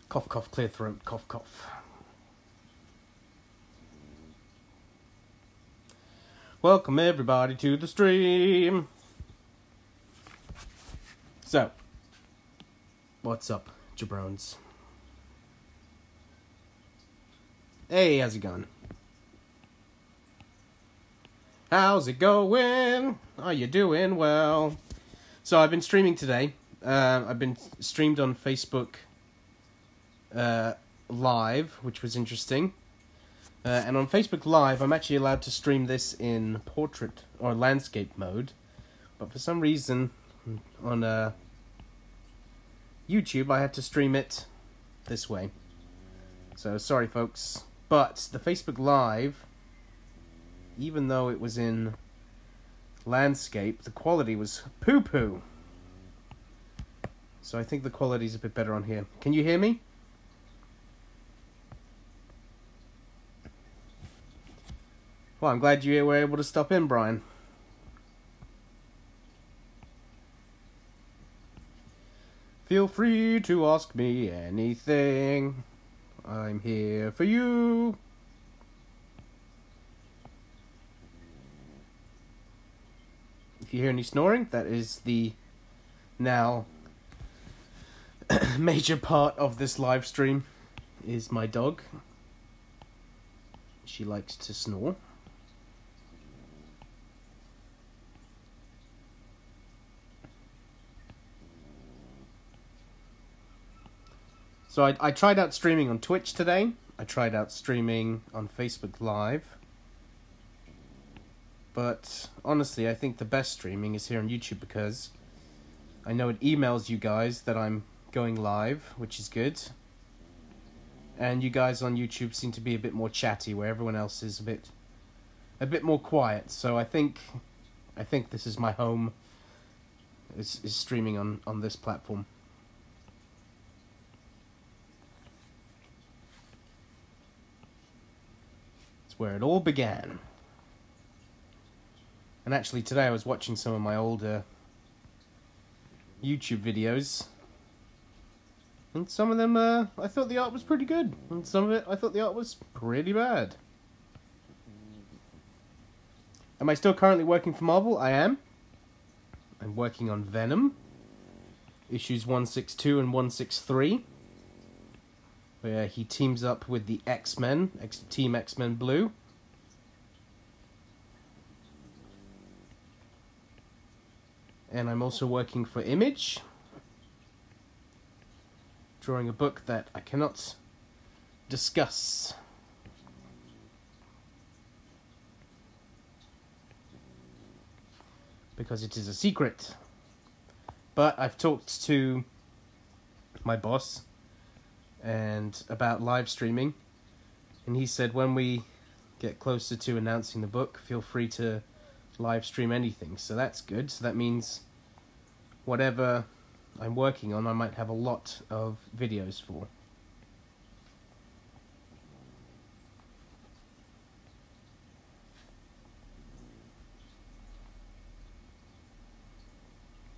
Cough, cough, clear throat, cough, cough. Welcome everybody to the stream. So, what's up, jabrones? Hey, how's it going? How's it going? Are you doing well? So I've been streaming today. I've been streamed on Facebook Live, which was interesting. And on Facebook Live, I'm actually allowed to stream this in portrait or landscape mode. But for some reason, on YouTube, I had to stream it this way. So sorry, folks. But the Facebook Live, even though it was in landscape, the quality was poo-poo. So I think the quality's a bit better on here. Can you hear me? Well, I'm glad you were able to stop in, Brian. Feel free to ask me anything. I'm here for you. If you hear any snoring, that is the now major part of this live stream is my dog. She likes to snore. So I tried out streaming on Twitch today. I tried out streaming on Facebook Live. But honestly, I think the best streaming is here on YouTube because I know it emails you guys that I'm going live, which is good. And you guys on YouTube seem to be a bit more chatty, where everyone else is a bit more quiet. So I think this is my home. Is streaming on this platform. Where it all began. And actually today I was watching some of my older YouTube videos, and some of them I thought the art was pretty good, and some of it I thought the art was pretty bad. Am I still currently working for Marvel? I am. I'm working on Venom issues 162 and 163. Where he teams up with the X-Men, Team X-Men Blue. And I'm also working for Image, drawing a book that I cannot discuss. Because it is a secret. But I've talked to my boss and about live streaming, and he said when we get closer to announcing the book, feel free to live stream anything. So that's good. So that means whatever I'm working on, I might have a lot of videos for.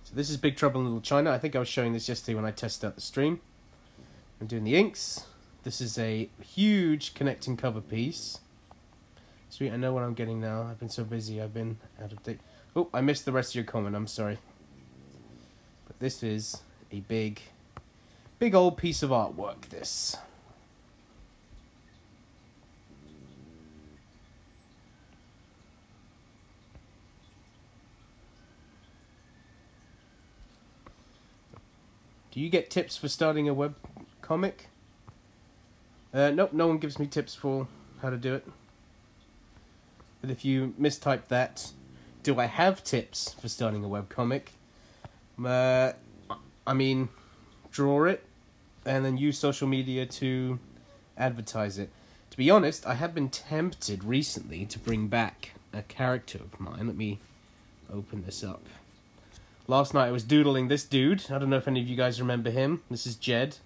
So this is Big Trouble in Little China. I think I was showing this yesterday when I tested out the stream. I'm doing the inks. This is a huge connecting cover piece. Sweet, I know what I'm getting now. I've been so busy, I've been out of date. Oh, I missed the rest of your comment, I'm sorry. But this is a big old piece of artwork, this. Do you get tips for starting a web comic? Nope, no one gives me tips for how to do it. But if you mistype that, do I have tips for starting a webcomic? I mean, draw it, and then use social media to advertise it. To be honest, I have been tempted recently to bring back a character of mine. Let me open this up. Last night I was doodling this dude. I don't know if any of you guys remember him. This is Jed,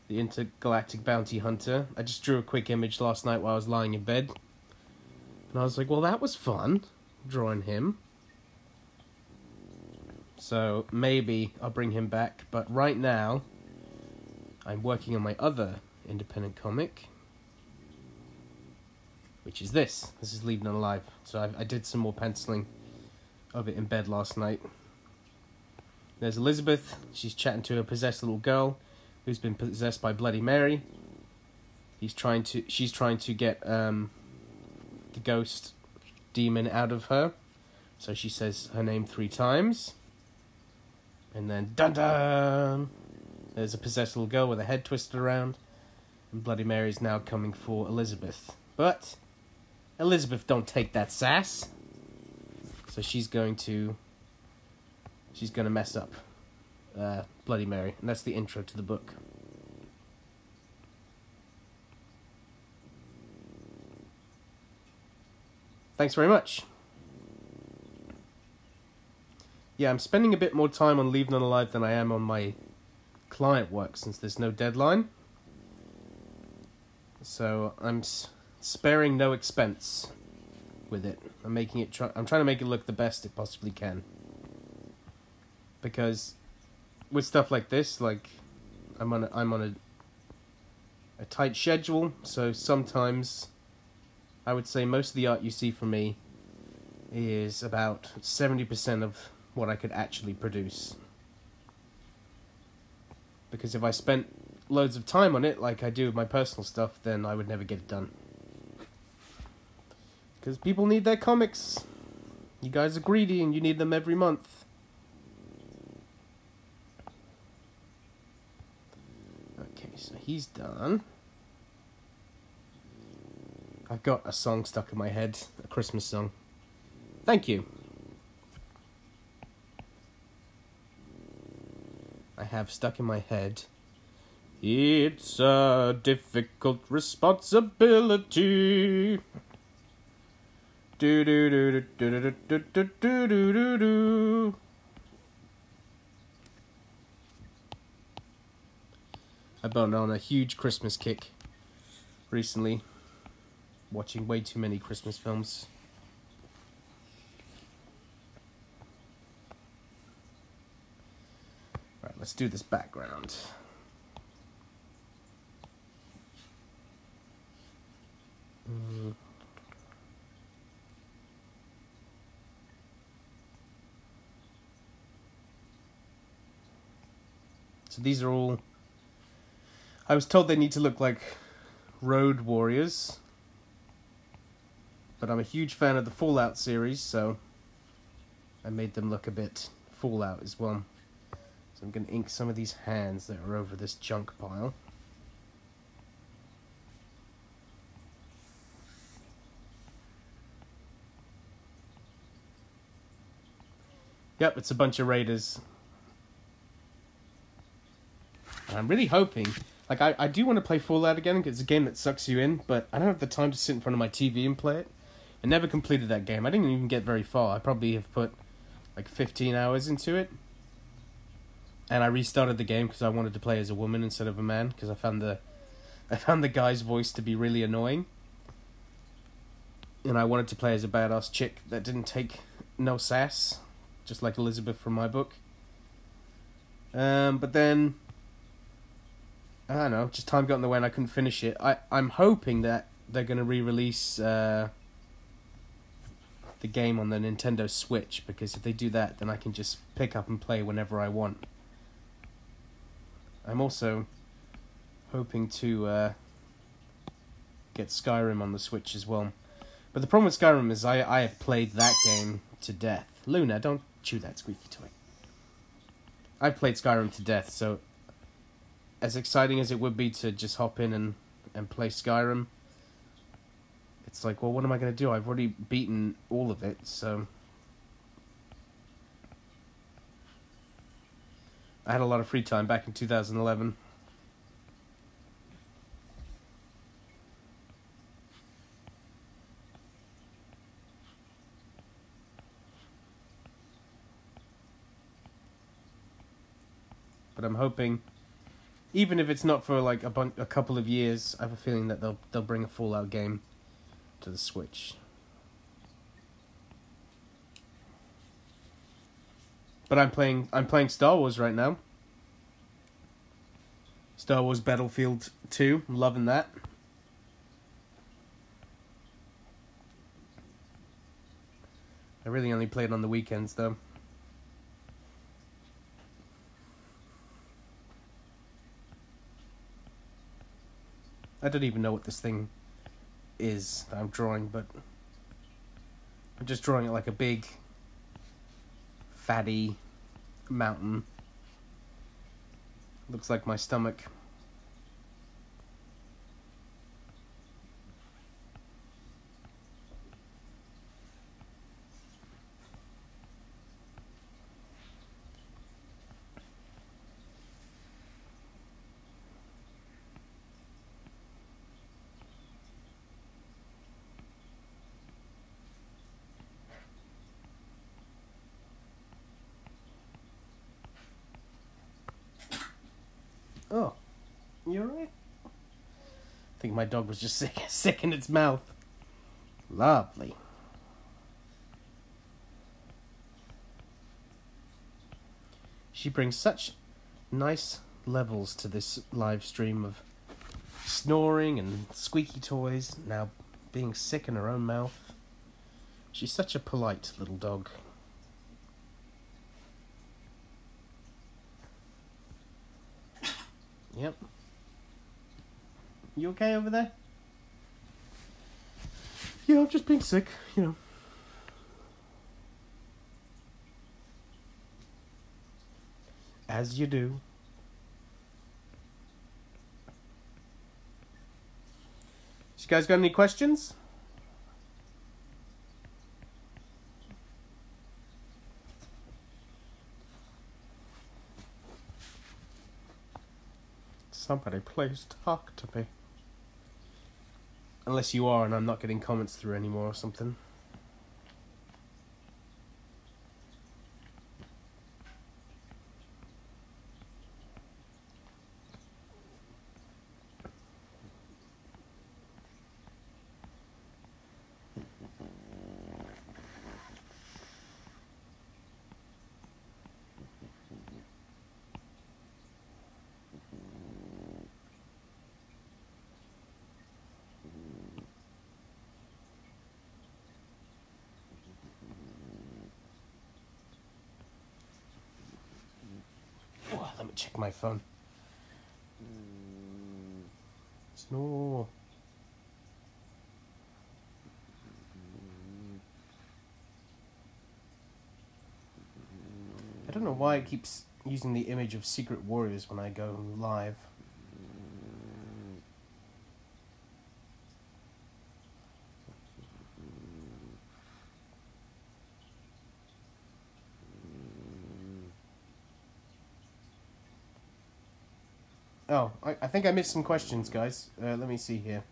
the intergalactic bounty hunter. I just drew a quick image last night while I was lying in bed. And I was like, well, that was fun, drawing him. So maybe I'll bring him back. But right now, I'm working on my other independent comic, which is this. This is Leaving Unalive. So I did some more penciling of it in bed last night. There's Elizabeth. She's chatting to a possessed little girl who's been possessed by Bloody Mary. She's trying to get the ghost demon out of her. So she says her name 3 times. And then dun dun! There's a possessed little girl with her head twisted around. And Bloody Mary's now coming for Elizabeth. But Elizabeth don't take that sass. So she's going to mess up Bloody Mary. And that's the intro to the book. Thanks very much. Yeah, I'm spending a bit more time on Leaving Unalive than I am on my client work since there's no deadline. So I'm sparing no expense with it. I'm trying to make it look the best it possibly can. Because with stuff like this, like I'm on a tight schedule, so sometimes I would say most of the art you see from me is about 70% of what I could actually produce. Because if I spent loads of time on it, like I do with my personal stuff, then I would never get it done. Because people need their comics. You guys are greedy and you need them every month. Okay, so he's done. I've got a song stuck in my head, a Christmas song. Thank you. I have stuck in my head. It's a difficult responsibility. Do do do do do do do do do do do. I've been on a huge Christmas kick recently, watching way too many Christmas films. Right, let's do this background. So these are all... I was told they need to look like Road Warriors. But I'm a huge fan of the Fallout series, so I made them look a bit Fallout as well. So I'm going to ink some of these hands that are over this junk pile. Yep, it's a bunch of raiders. And I'm really hoping... Like, I do want to play Fallout again, because it's a game that sucks you in, but I don't have the time to sit in front of my TV and play it. I never completed that game. I didn't even get very far. I probably have put, like, 15 hours into it. And I restarted the game because I wanted to play as a woman instead of a man, because I found the guy's voice to be really annoying. And I wanted to play as a badass chick that didn't take no sass, just like Elizabeth from my book. But then... I don't know, just time got in the way and I couldn't finish it. I'm hoping that they're going to re-release the game on the Nintendo Switch, because if they do that, then I can just pick up and play whenever I want. I'm also hoping to get Skyrim on the Switch as well. But the problem with Skyrim is I have played that game to death. Luna, don't chew that squeaky toy. I've played Skyrim to death, so... as exciting as it would be to just hop in and play Skyrim, it's like, well, what am I going to do? I've already beaten all of it, so... I had a lot of free time back in 2011. But I'm hoping... even if it's not for like a couple of years, I have a feeling that they'll bring a Fallout game to the Switch. But I'm playing Star Wars right now. Star Wars Battlefield 2. I'm loving that. I really only play it on the weekends though. I don't even know what this thing is that I'm drawing, but I'm just drawing it like a big, fatty mountain. Looks like my stomach. Oh, you alright? I think my dog was just sick in its mouth. Lovely. She brings such nice levels to this live stream of snoring and squeaky toys, now being sick in her own mouth. She's such a polite little dog. Yep. You okay over there? Yeah, I'm just being sick, you know. As you do. You guys got any questions? Somebody please talk to me. Unless you are and I'm not getting comments through anymore or something. Oh, let me check my phone. Snore. I don't know why it keeps using the image of Secret Warriors when I go live. Oh, I think I missed some questions, guys. Let me see here.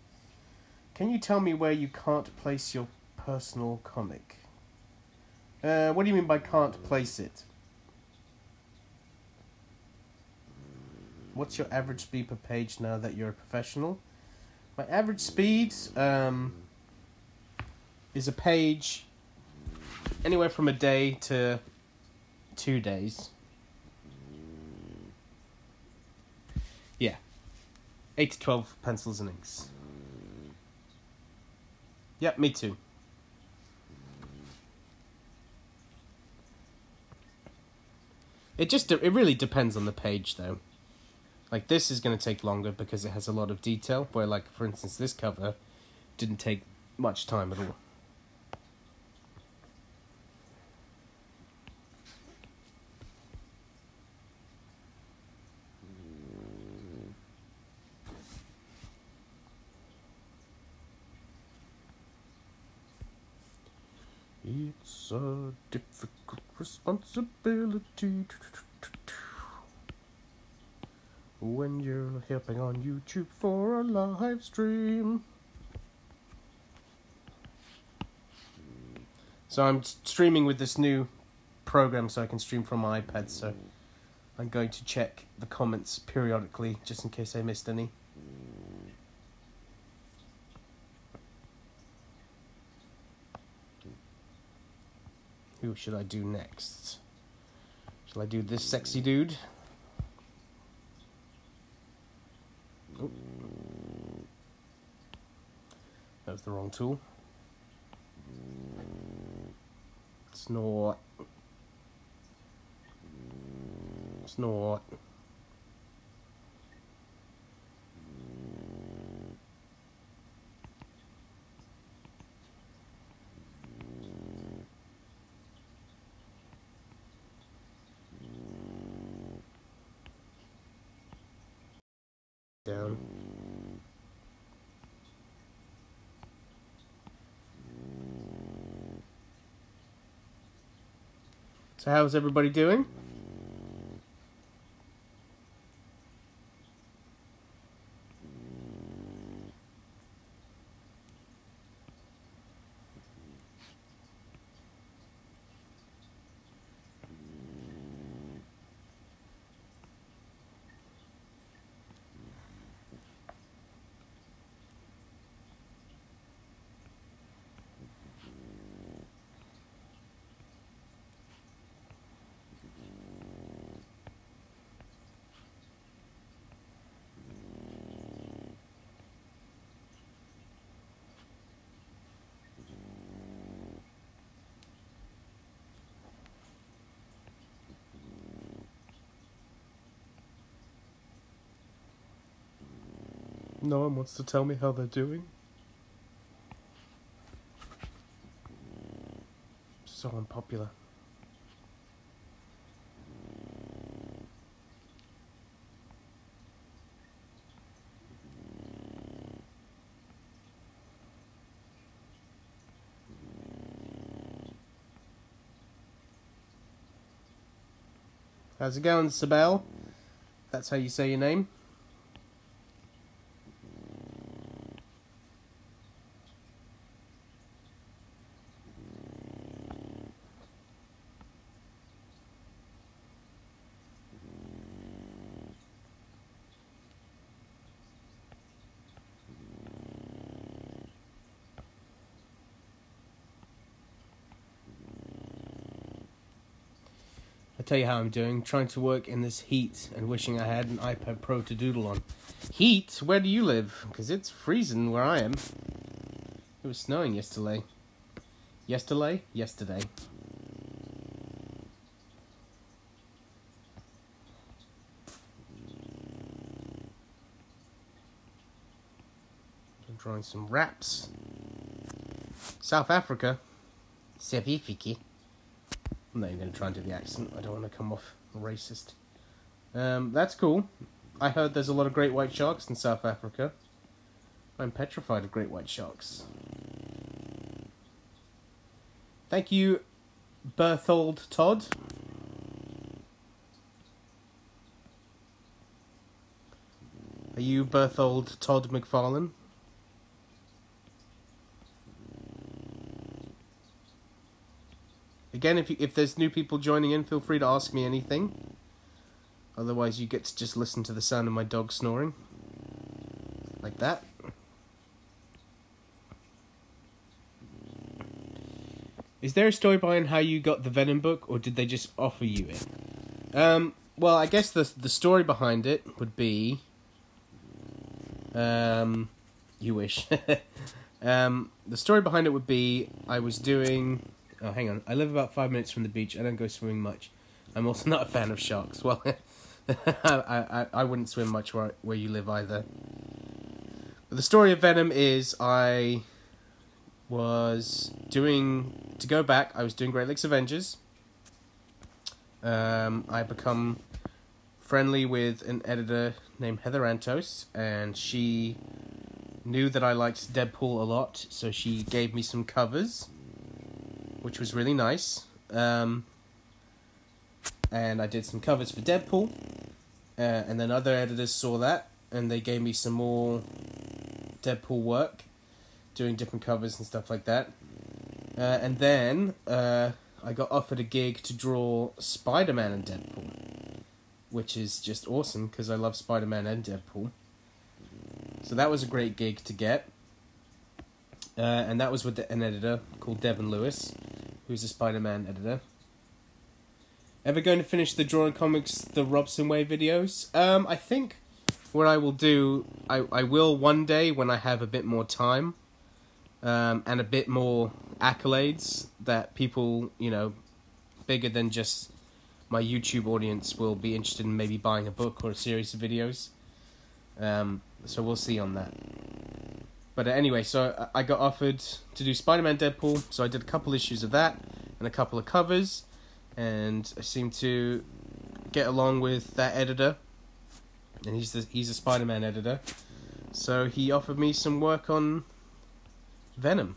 Can you tell me where you can't place your personal comic? What do you mean by can't place it? What's your average speed per page now that you're a professional? My average speed is a page anywhere from a day to 2 days. Yeah. 8 to 12 pencils and inks. Yep, me too. It really depends on the page though. Like this is going to take longer because it has a lot of detail, where like for instance this cover didn't take much time at all. It's a difficult responsibility when you're helping on YouTube for a live stream. So I'm streaming with this new program so I can stream from my iPad, so I'm going to check the comments periodically just in case I missed any. Who should I do next? Shall I do this sexy dude? Oh. That was the wrong tool. Snort. Snort. Down. So how's everybody doing? No one wants to tell me how they're doing. So unpopular. How's it going, Sibel? That's how you say your name. I'll tell you how I'm doing. Trying to work in this heat and wishing I had an iPad Pro to doodle on. Heat? Where do you live? Because it's freezing where I am. It was snowing yesterday. Yesterday? Yesterday. I'm drawing some raps. South Africa. South Africa. I'm not even going to try and do the accent. I don't want to come off racist. That's cool. I heard there's a lot of great white sharks in South Africa. I'm petrified of great white sharks. Thank you, Berthold Todd. Are you Berthold Todd McFarlane? Again, if there's new people joining in, feel free to ask me anything. Otherwise, you get to just listen to the sound of my dog snoring. Like that. Is there a story behind how you got the Venom book, or did they just offer you it? Well, I guess the story behind it would be... you wish. The story behind it would be, I was doing... Oh, hang on. I live about 5 minutes from the beach. I don't go swimming much. I'm also not a fan of sharks. Well, I wouldn't swim much where you live either. But the story of Venom is I was doing... To go back, I was doing Great Lakes Avengers. I become friendly with an editor named Heather Antos, and she knew that I liked Deadpool a lot, so she gave me some covers, which was really nice. And I did some covers for Deadpool, and then other editors saw that, and they gave me some more Deadpool work, doing different covers and stuff like that. And then I got offered a gig to draw Spider-Man and Deadpool, which is just awesome, because I love Spider-Man and Deadpool. So that was a great gig to get. And that was with an editor called Devin Lewis, who's a Spider-Man editor. Ever going to finish the Drawing Comics The Robson Way videos? I think what I will do, I will one day when I have a bit more time, and a bit more accolades that people, you know, bigger than just my YouTube audience will be interested in maybe buying a book or a series of videos. So we'll see on that. But anyway, so I got offered to do Spider-Man Deadpool, so I did a couple issues of that and a couple of covers, and I seem to get along with that editor, and he's a Spider-Man editor, so he offered me some work on Venom.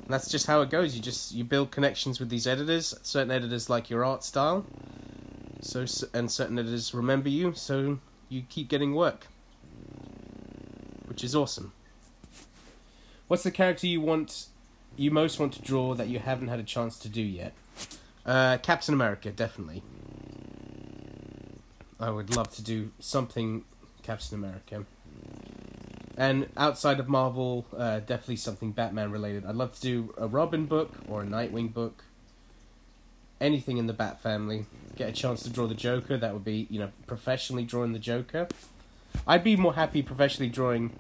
And that's just how it goes. You build connections with these editors. Certain editors like your art style, and certain editors remember you, so you keep getting work, which is awesome. What's the character you most want to draw that you haven't had a chance to do yet? Captain America, definitely. I would love to do something Captain America. And outside of Marvel, definitely something Batman related. I'd love to do a Robin book or a Nightwing book. Anything in the Bat family. Get a chance to draw the Joker. That would be, you know, professionally drawing the Joker. I'd be more happy professionally drawing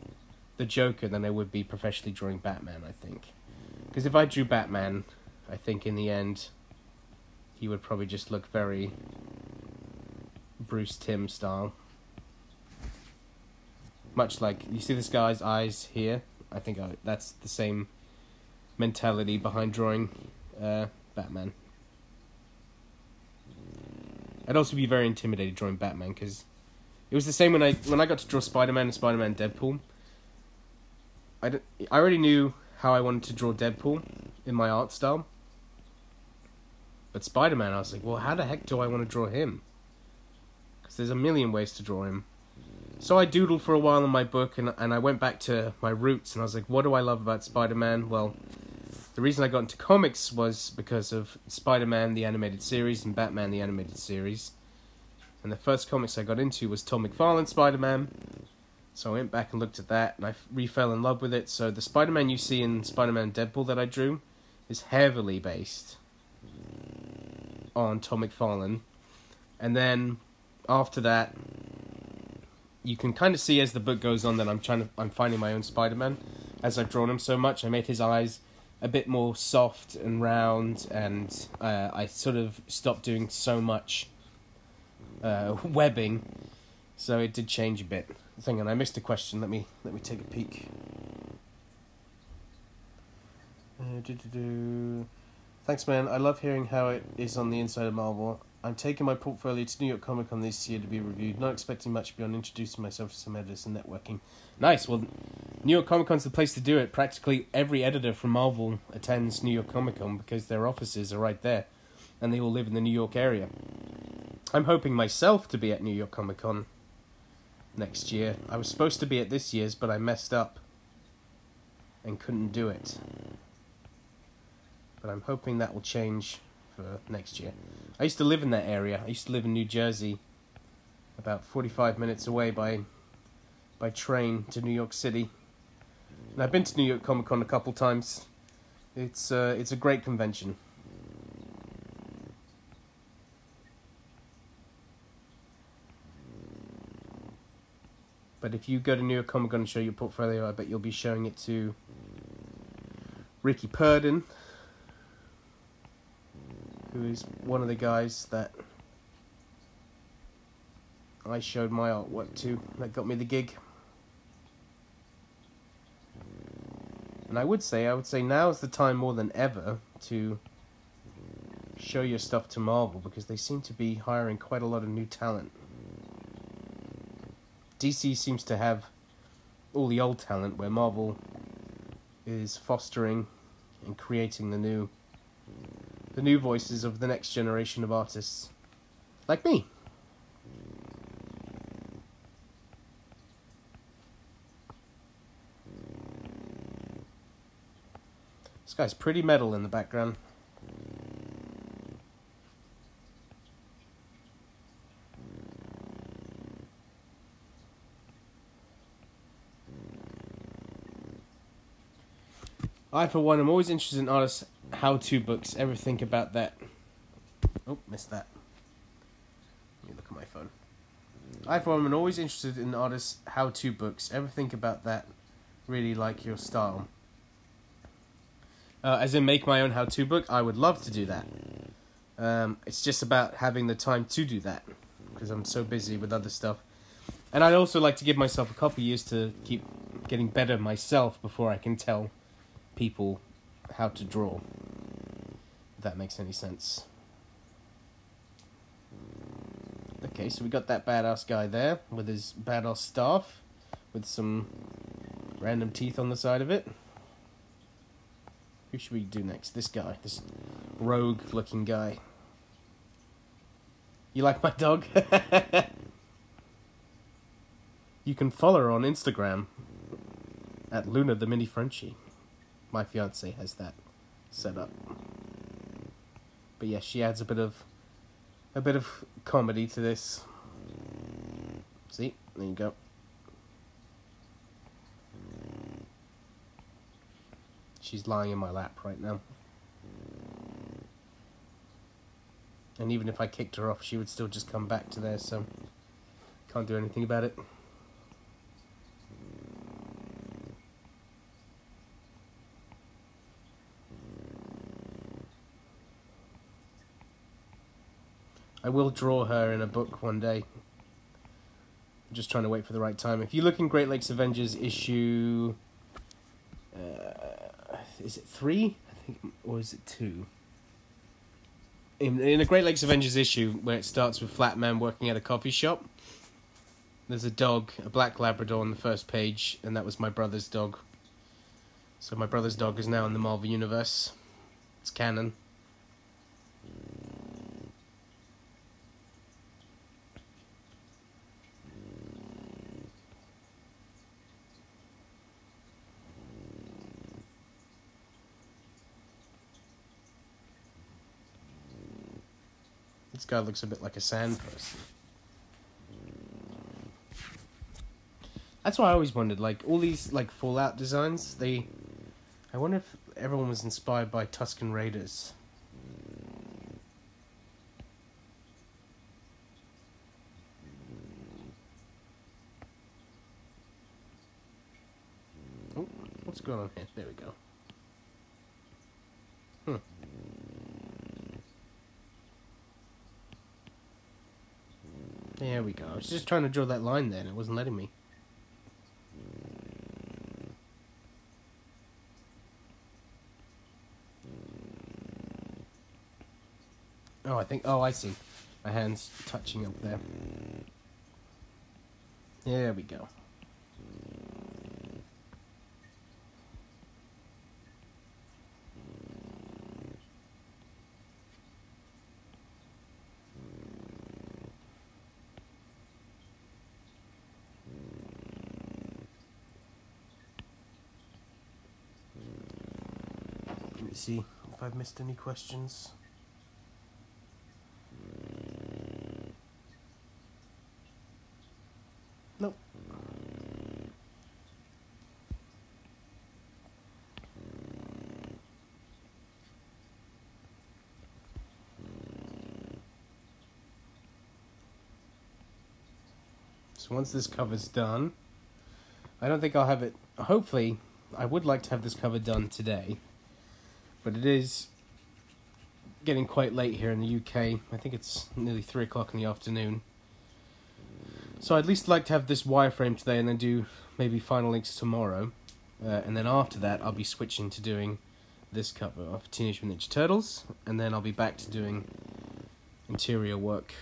the Joker than I would be professionally drawing Batman, I think. Because if I drew Batman, I think in the end, he would probably just look very Bruce Timm style. Much like, you see this guy's eyes here? I think that's the same mentality behind drawing Batman. I'd also be very intimidated drawing Batman, because it was the same when I got to draw Spider-Man and Spider-Man Deadpool. I already knew how I wanted to draw Deadpool in my art style. But Spider-Man, I was like, well, how the heck do I want to draw him? Because there's a million ways to draw him. So I doodled for a while in my book, and I went back to my roots, and I was like, what do I love about Spider-Man? Well, the reason I got into comics was because of Spider-Man, the animated series, and Batman, the animated series. And the first comics I got into was Todd McFarlane's Spider-Man. So I went back and looked at that, and I fell in love with it. So the Spider-Man you see in Spider-Man Deadpool that I drew is heavily based on Todd McFarlane. And then after that, you can kind of see as the book goes on that I'm finding my own Spider-Man. As I've drawn him so much, I made his eyes a bit more soft and round, and I sort of stopped doing so much webbing, so it did change a bit. Hang on, I missed a question. Let me take a peek. Thanks, man. I love hearing how it is on the inside of Marvel. I'm taking my portfolio to New York Comic Con this year to be reviewed. Not expecting much beyond introducing myself to some editors and networking. Nice. Well, New York Comic Con's the place to do it. Practically every editor from Marvel attends New York Comic Con because their offices are right there, and they all live in the New York area. I'm hoping myself to be at New York Comic Con next year. I was supposed to be at this year's, but I messed up and couldn't do it. But I'm hoping that will change for next year. I used to live in that area. I used to live in New Jersey, about 45 minutes away by train to New York City. And I've been to New York Comic Con a couple times. It's a great convention. But if you go to New York Comic Con and show your portfolio, I bet you'll be showing it to Ricky Purdon, who is one of the guys that I showed my artwork to, that got me the gig. And I would say now is the time more than ever to show your stuff to Marvel, because they seem to be hiring quite a lot of new talent. DC seems to have all the old talent, where Marvel is fostering and creating the new voices of the next generation of artists, like me. This guy's pretty metal in the background. I, for one, am always interested in artists' how-to books. Ever think about that? Oh, missed that. Let me look at my phone. I, for one, am always interested in artists' how-to books. Ever think about that? Really like your style. As in make my own how-to book? I would love to do that. It's just about having the time to do that. Because I'm so busy with other stuff. And I'd also like to give myself a couple of years to keep getting better myself before I can tell people how to draw. If that makes any sense. Okay, so we got that badass guy there with his badass staff with some random teeth on the side of it. Who should we do next? This guy, this rogue-looking guy. You like my dog? You can follow her on Instagram at Luna the Mini Frenchie. My fiance has that set up. But yeah, she adds a bit of comedy to this. See? There you go. She's lying in my lap right now. And even if I kicked her off, she would still just come back to there, so can't do anything about it. I will draw her in a book one day. I'm just trying to wait for the right time. If you look in Great Lakes Avengers issue... is it 3? I think, or is it 2? In a Great Lakes Avengers issue where it starts with Flatman working at a coffee shop, there's a dog, a black Labrador on the first page, and that was my brother's dog. So my brother's dog is now in the Marvel Universe. It's canon. This guy looks a bit like a sand person. That's why I always wondered, like, all these, like, Fallout designs, I wonder if everyone was inspired by Tusken Raiders. Oh, what's going on here? There we go. There we go. I was just trying to draw that line there and it wasn't letting me. Oh, I see. My hand's touching up there. There we go. Let me see if I've missed any questions. Nope. So once this cover's done, I don't think I'll have it... Hopefully, I would like to have this cover done today. But it is getting quite late here in the UK. I think it's nearly 3 o'clock in the afternoon. So I'd at least like to have this wireframe today and then do maybe final inks tomorrow. And then after that, I'll be switching to doing this cover of Teenage Mutant Ninja Turtles. And then I'll be back to doing interior work.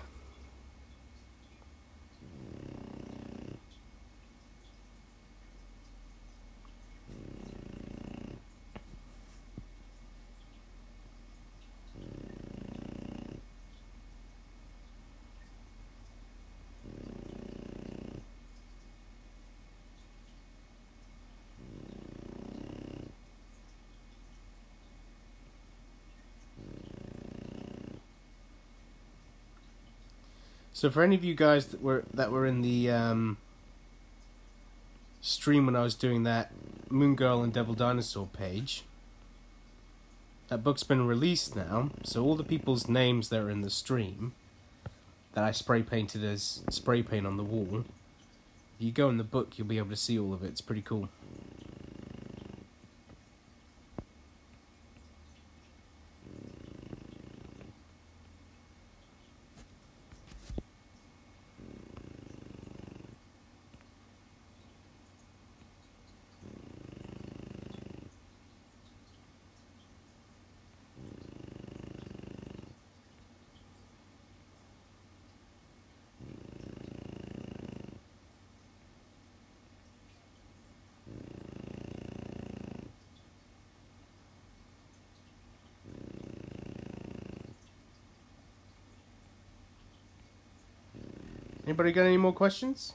So for any of you guys that were in the stream when I was doing that Moon Girl and Devil Dinosaur page, that book's been released now, so all the people's names that are in the stream that I spray painted as spray paint on the wall, if you go in the book, you'll be able to see all of it. It's pretty cool. Anybody got any more questions?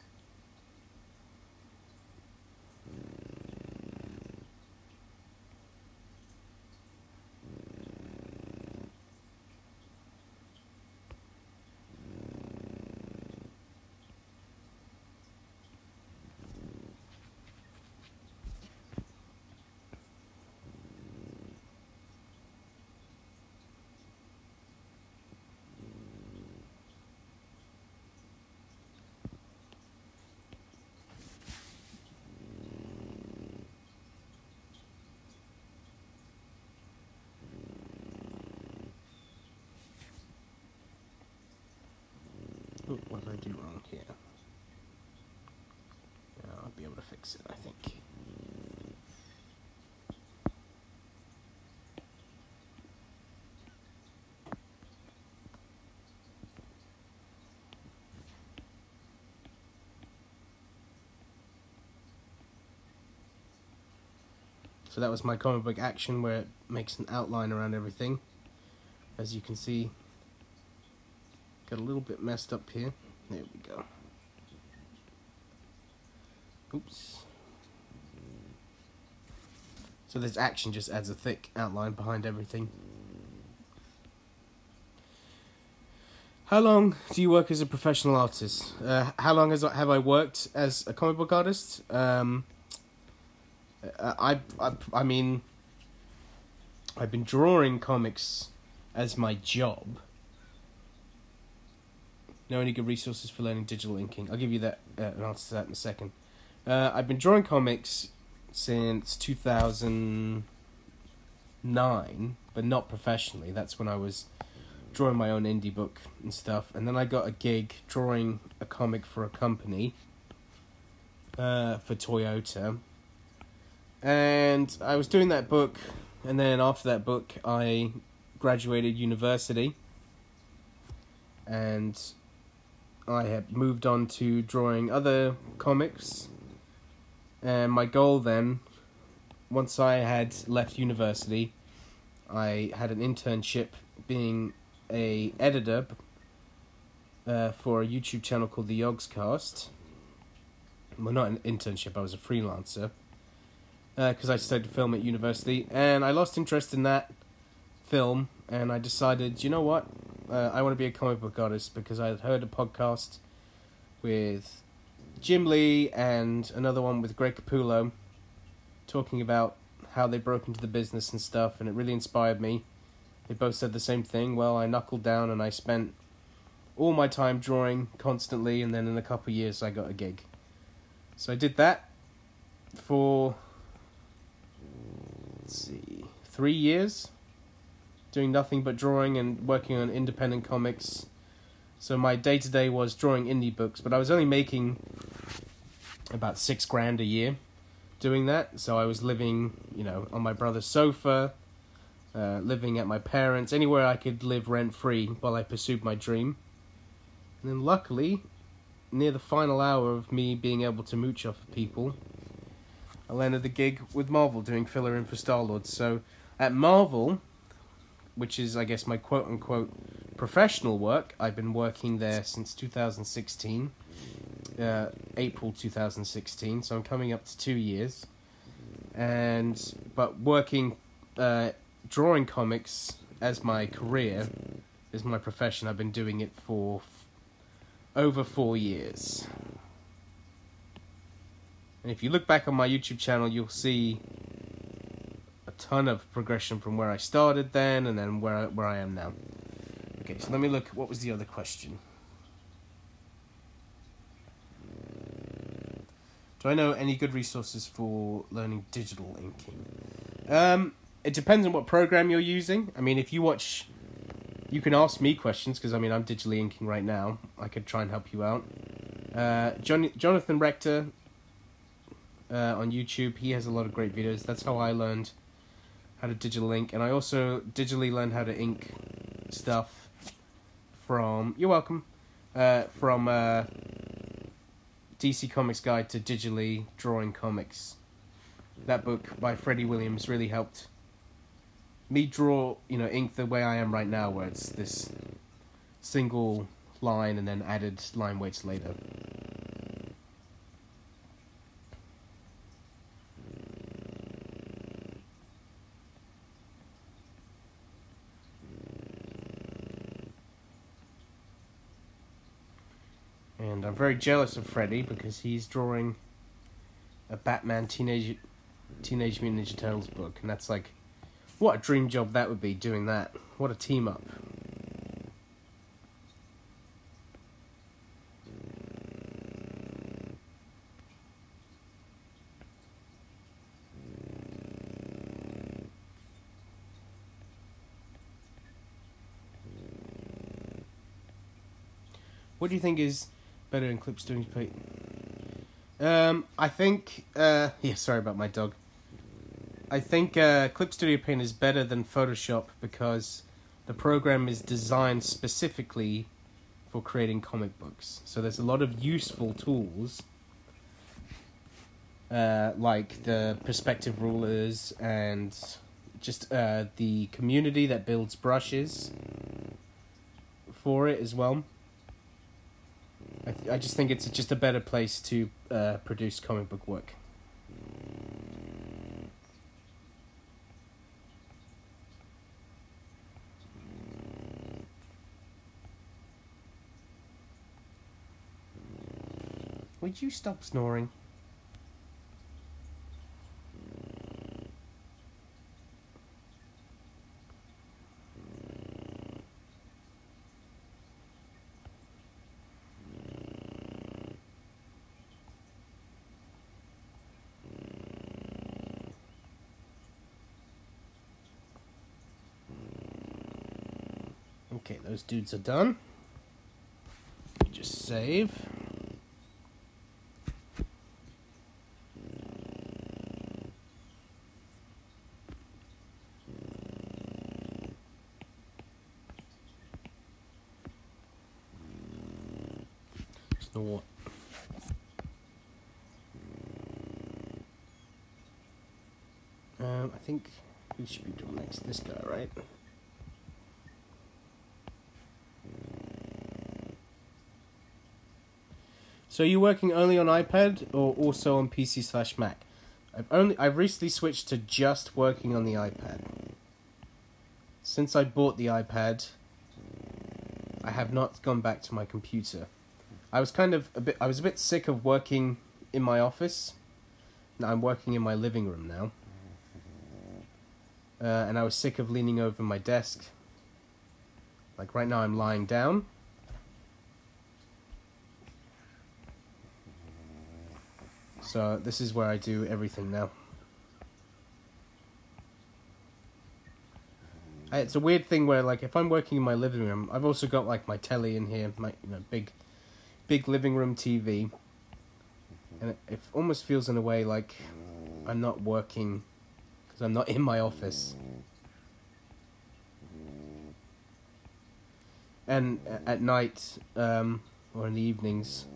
Ooh, what did I do wrong here? I'll be able to fix it, I think. So that was my comic book action where it makes an outline around everything. As you can see, got a little bit messed up here. There we go. Oops. So this action just adds a thick outline behind everything. How long do you work as a professional artist? How long have I worked as a comic book artist? I mean, I've been drawing comics as my job. Know any good resources for learning digital inking? I'll give you that an answer to that in a second. I've been drawing comics since 2009, but not professionally. That's when I was drawing my own indie book and stuff. And then I got a gig drawing a comic for a company, for Toyota. And I was doing that book, and then after that book, I graduated university. And I had moved on to drawing other comics. And my goal then, once I had left university, I had an internship being a editor for a YouTube channel called The Yogscast. Well, not an internship, I was a freelancer. Because I studied film at university, and I lost interest in that film, and I decided, you know what, I want to be a comic book artist, because I had heard a podcast with Jim Lee and another one with Greg Capullo talking about how they broke into the business and stuff, and it really inspired me. They both said the same thing. Well, I knuckled down and I spent all my time drawing constantly, and then in a couple of years I got a gig. So I did that for, let's see, 3 years, doing nothing but drawing and working on independent comics. So my day-to-day was drawing indie books, but I was only making about $6,000 a year doing that. So I was living, on my brother's sofa, living at my parents', anywhere I could live rent-free while I pursued my dream. And then luckily, near the final hour of me being able to mooch off of people, I landed the gig with Marvel doing filler in for Star-Lord. So at Marvel, which is, I guess, my quote-unquote professional work, I've been working there since 2016, April 2016, so I'm coming up to 2 years. But working, drawing comics as my career, is my profession. I've been doing it for over 4 years. And if you look back on my YouTube channel, you'll see a ton of progression from where I started then and then where I am now. Okay, so let me look. What was the other question? Do I know any good resources for learning digital inking? It depends on what program you're using. I mean, if you watch... You can ask me questions, because, I mean, I'm digitally inking right now. I could try and help you out. Jonathan Rector on YouTube, he has a lot of great videos. That's how I learned how to digital ink. And I also digitally learned how to ink stuff from... You're welcome. From DC Comics Guide to Digitally Drawing Comics. That book by Freddie Williams really helped me draw, ink the way I am right now, where it's this single line and then added line weights later. And I'm very jealous of Freddie because he's drawing a Batman Teenage Mutant Ninja Turtles book, and that's like, what a dream job that would be, doing that. What a team up. What do you think is better in Clip Studio Paint? I think... yeah, sorry about my dog. I think Clip Studio Paint is better than Photoshop because the program is designed specifically for creating comic books. So there's a lot of useful tools, like the perspective rulers and just the community that builds brushes for it as well. I just think it's just a better place to produce comic book work. Would you stop snoring? Okay, those dudes are done. Just save. Snort. I think we should be doing next this guy, right? So are you working only on iPad or also on PC/Mac? I've recently switched to just working on the iPad. Since I bought the iPad, I have not gone back to my computer. I was a bit sick of working in my office. Now I'm working in my living room now. And I was sick of leaning over my desk. Like right now I'm lying down. So this is where I do everything now. It's a weird thing where, like, if I'm working in my living room, I've also got like my telly in here, my big living room TV, and it almost feels in a way like I'm not working because I'm not in my office. And at night, or in the evenings,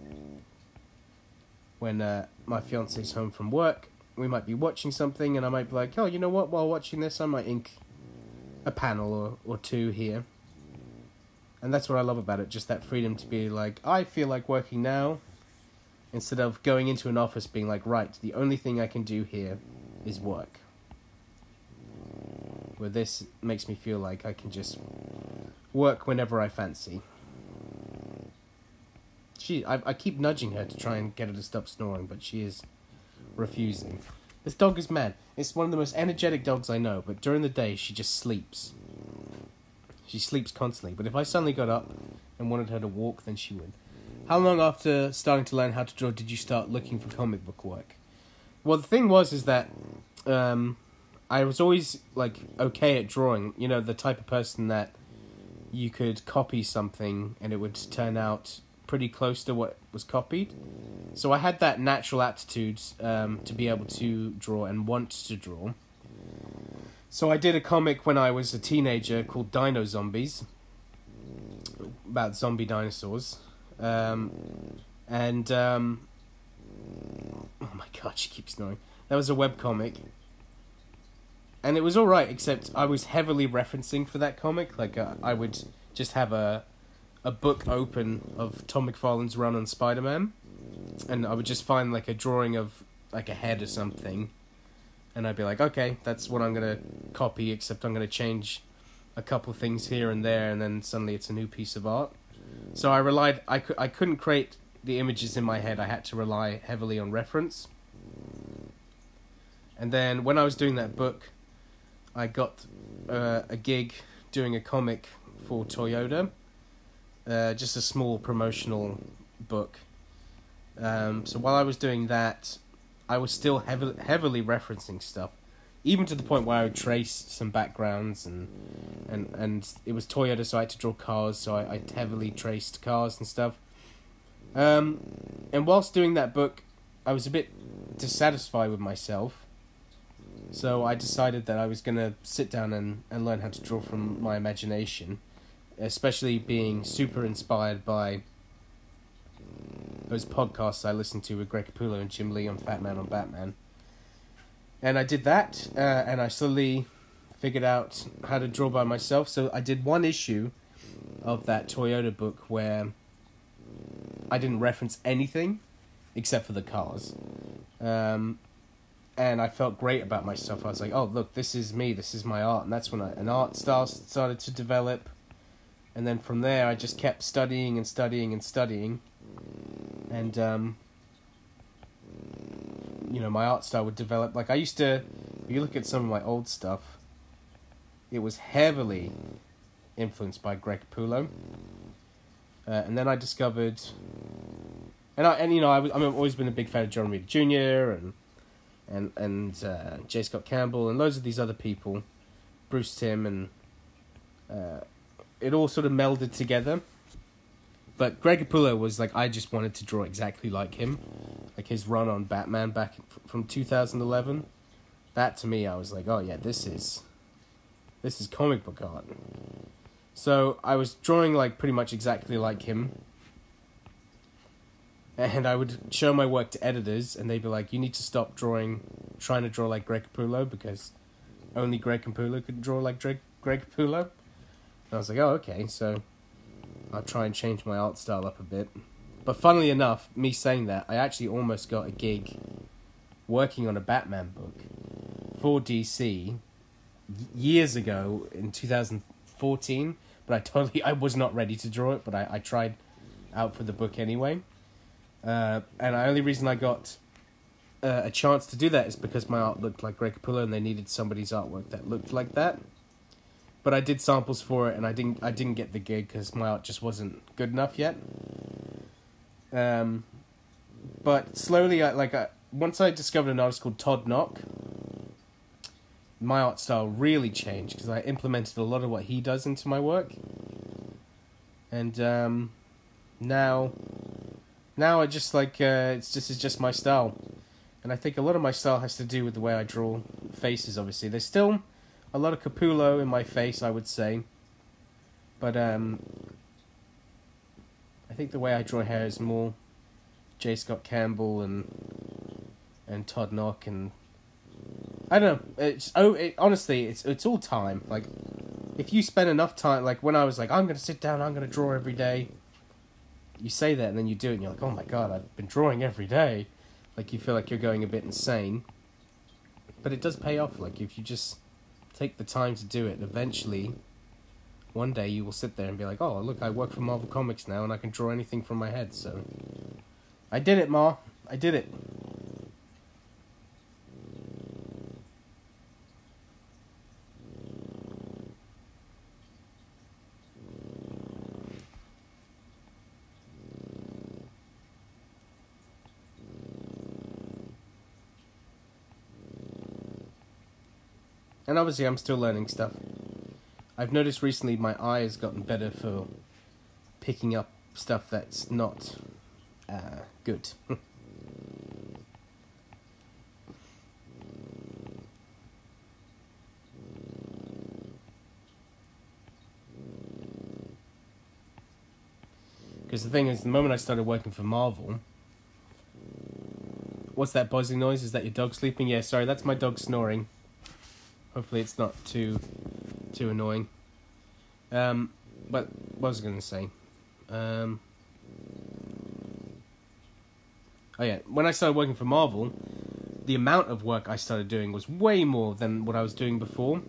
when my fiance's home from work, we might be watching something, and I might be like, oh, you know what, while watching this, I might ink a panel or two here. And that's what I love about it, just that freedom to be like, I feel like working now, instead of going into an office being like, right, the only thing I can do here is work. Where this makes me feel like I can just work whenever I fancy. I keep nudging her to try and get her to stop snoring, but she is refusing. This dog is mad. It's one of the most energetic dogs I know, but during the day she just sleeps. She sleeps constantly, but if I suddenly got up and wanted her to walk, then she would. How long after starting to learn how to draw did you start looking for comic book work? Well, the thing is that I was always, like, okay at drawing. You know, the type of person that you could copy something and it would turn out pretty close to what was copied. So I had that natural aptitude to be able to draw and want to draw. So I did a comic when I was a teenager called Dino Zombies, about zombie dinosaurs. Oh my god, she keeps snoring. That was a webcomic. And it was alright, except I was heavily referencing for that comic. Like, I would just have a book open of Tom McFarlane's run on Spider-Man. And I would just find, like, a drawing of, like, a head or something. And I'd be like, okay, that's what I'm going to copy, except I'm going to change a couple things here and there, and then suddenly it's a new piece of art. So I couldn't create the images in my head. I had to rely heavily on reference. And then when I was doing that book, I got a gig doing a comic for Toyota. Just a small promotional book. So while I was doing that, I was still heavily referencing stuff, even to the point where I would trace some backgrounds, and it was Toyota, so I had to draw cars, so I heavily traced cars and stuff. And whilst doing that book, I was a bit dissatisfied with myself, so I decided that I was going to sit down and learn how to draw from my imagination, especially being super inspired by those podcasts I listened to with Greg Capullo and Jim Lee on Fat Man on Batman. And I did that, and I slowly figured out how to draw by myself. So I did one issue of that Toyota book where I didn't reference anything except for the cars. And I felt great about myself. I was like, oh, look, this is me, this is my art. And that's when an art style started to develop. And then from there, I just kept studying and studying and studying. And, you know, my art style would develop. Like, I used to, if you look at some of my old stuff, it was heavily influenced by Greg Capullo. And then I discovered, I've always been a big fan of John Romita Jr. and J. Scott Campbell and loads of these other people, Bruce Timm, and it all sort of melded together. But Greg Capullo was like, I just wanted to draw exactly like him. Like his run on Batman back from 2011. That to me, I was like, oh yeah, this is comic book art. So I was drawing like pretty much exactly like him. And I would show my work to editors, and they'd be like, you need to stop trying to draw like Greg Capullo, because only Greg Capullo could draw like Greg Capullo. And I was like, oh, okay, so I'll try and change my art style up a bit. But funnily enough, me saying that, I actually almost got a gig working on a Batman book for DC years ago in 2014, but I was not ready to draw it, but I tried out for the book anyway. And the only reason I got a chance to do that is because my art looked like Greg Capullo, and they needed somebody's artwork that looked like that. But I did samples for it, and I didn't get the gig because my art just wasn't good enough yet. But slowly, once I discovered an artist called Todd Knock, my art style really changed because I implemented a lot of what he does into my work. And now I just it's just my style. And I think a lot of my style has to do with the way I draw faces, obviously. There's still a lot of Capullo in my face, I would say. But I think the way I draw hair is more J. Scott Campbell and Todd Knock, and I don't know. Honestly, it's all time. Like, if you spend enough time, like when I was like, I'm gonna sit down, I'm gonna draw every day. You say that, and then you do it, and you're like, oh my god, I've been drawing every day. Like, you feel like you're going a bit insane. But it does pay off. Like, if you just take the time to do it, eventually, one day you will sit there and be like, oh, look, I work for Marvel Comics now, and I can draw anything from my head, so I did it, Ma. I did it. And obviously I'm still learning stuff. I've noticed recently my eye has gotten better for picking up stuff that's not good. Because the thing is, the moment I started working for Marvel... What's that buzzing noise? Is that your dog sleeping? Yeah, sorry, that's my dog snoring. Hopefully it's not too annoying. But what was I going to say? Oh yeah, when I started working for Marvel, the amount of work I started doing was way more than what I was doing before.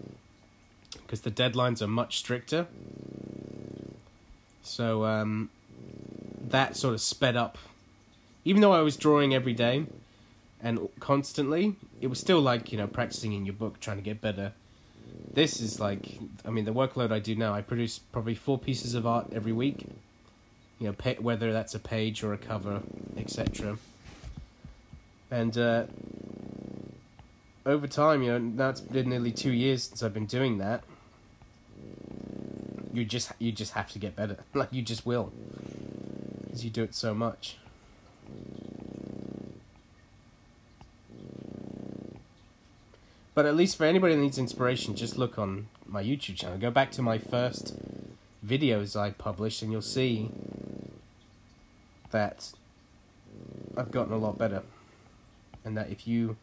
Because the deadlines are much stricter. So, that sort of sped up. Even though I was drawing every day and constantly, it was still like, practicing in your book, trying to get better. This is like, the workload I do now, I produce probably 4 pieces of art every week. Whether that's a page or a cover, etc. And over time, now it's been nearly 2 years since I've been doing that. You just have to get better. Like, you just will. Because you do it so much. But at least for anybody that needs inspiration, just look on my YouTube channel. Go back to my first videos I published and you'll see that I've gotten a lot better. And that if you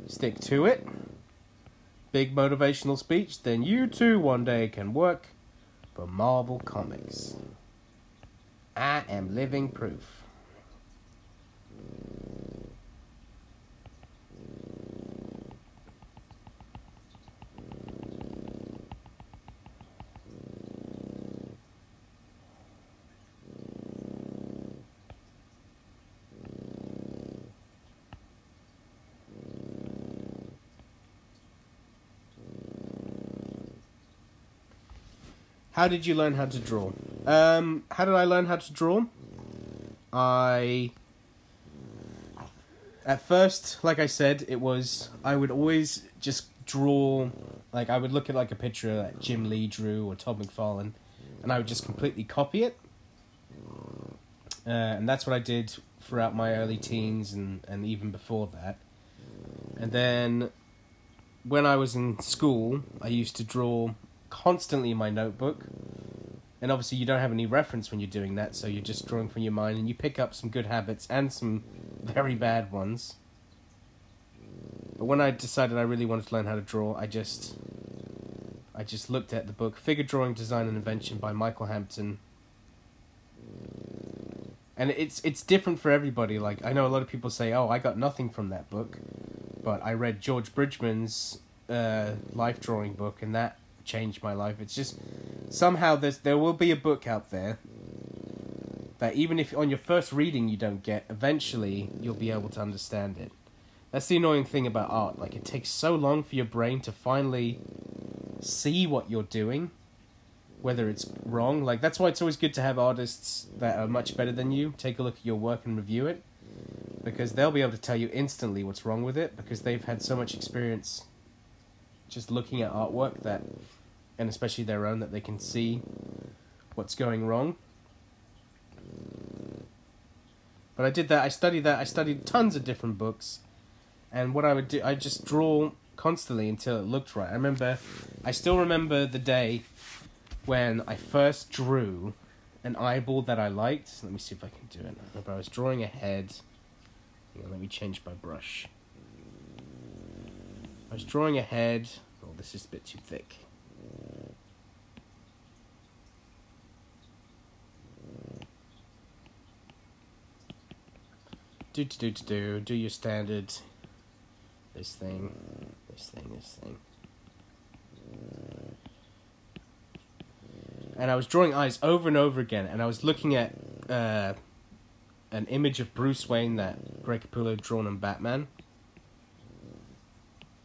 stick to it, big motivational speech, then you too one day can work for Marvel Comics. I am living proof. How did you learn how to draw? How did I learn how to draw? At first, like I said, I would always just draw, like I would look at like a picture that Jim Lee drew or Todd McFarlane, and I would just completely copy it. And that's what I did throughout my early teens and even before that. And then when I was in school, I used to draw constantly in my notebook, and obviously you don't have any reference when you're doing that, so you're just drawing from your mind, and you pick up some good habits and some very bad ones. But when I decided I really wanted to learn how to draw, I just looked at the book Figure Drawing, Design and Invention by Michael Hampton, and it's different for everybody. Like, I know a lot of people say, oh, I got nothing from that book, but I read George Bridgman's life drawing book, and that changed my life. It's just somehow there will be a book out there that even if on your first reading you don't get, eventually you'll be able to understand it. That's the annoying thing about art. Like, it takes so long for your brain to finally see what you're doing, whether it's wrong. Like, that's why it's always good to have artists that are much better than you take a look at your work and review it, because they'll be able to tell you instantly what's wrong with it, because they've had so much experience just looking at artwork that, and especially their own, that they can see what's going wrong. But I did that, I studied tons of different books, and what I would do, I just draw constantly until it looked right. I still remember the day when I first drew an eyeball that I liked. Let me see if I can do it. I remember I was drawing a head. Hang on, let me change my brush. I was drawing a head. Oh, this is a bit too thick. Do your standard. This thing. And I was drawing eyes over and over again, and I was looking at an image of Bruce Wayne that Greg Capullo had drawn in Batman.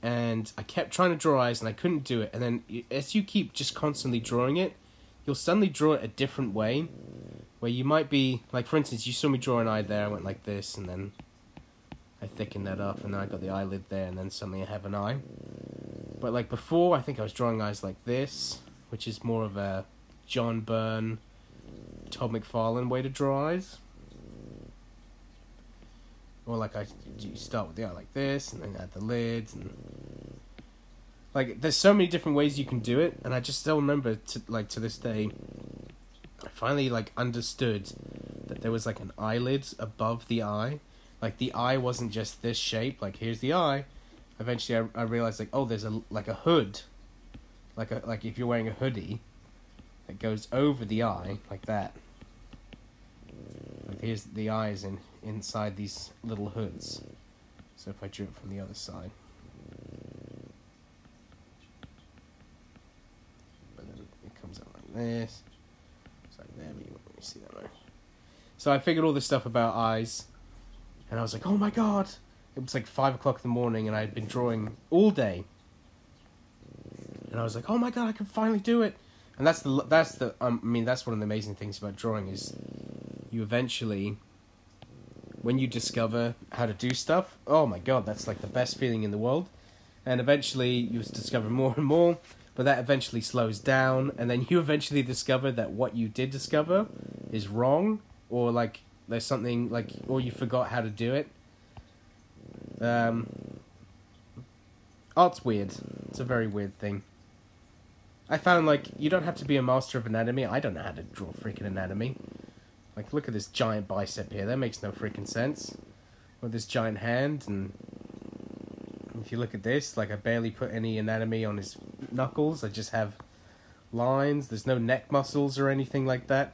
And I kept trying to draw eyes, and I couldn't do it. And then as you keep just constantly drawing it, you'll suddenly draw it a different way, where you might be, like, for instance, you saw me draw an eye there, I went like this, and then I thickened that up, and then I got the eyelid there, and then suddenly I have an eye. But like before, I think I was drawing eyes like this, which is more of a John Byrne, Todd McFarlane way to draw eyes. Or like you start with the eye like this, and then add the lids, and like there's so many different ways you can do it, and I just still remember to this day, I finally like understood that there was like an eyelid above the eye, like the eye wasn't just this shape. Like here's the eye. Eventually, I realized like, oh, there's a hood, like if you're wearing a hoodie, that goes over the eye like that. Like here's the eyes inside these little hoods. So if I drew it from the other side, but then it comes out like this. It's like there, but you won't really see that much. So I figured all this stuff about eyes, and I was like, oh my god. It was like 5 o'clock in the morning, and I had been drawing all day. And I was like, "Oh my god, I can finally do it!" And that's one of the amazing things about drawing is, you eventually, when you discover how to do stuff, oh my god, that's like the best feeling in the world. And eventually, you discover more and more, but that eventually slows down, and then you eventually discover that what you did discover is wrong, or like there's something like, or you forgot how to do it. Art's weird. It's a very weird thing. I found, like, you don't have to be a master of anatomy. I don't know how to draw freaking anatomy. Like, look at this giant bicep here. That makes no freaking sense. Or this giant hand, and if you look at this, like, I barely put any anatomy on his knuckles. I just have lines. There's no neck muscles or anything like that.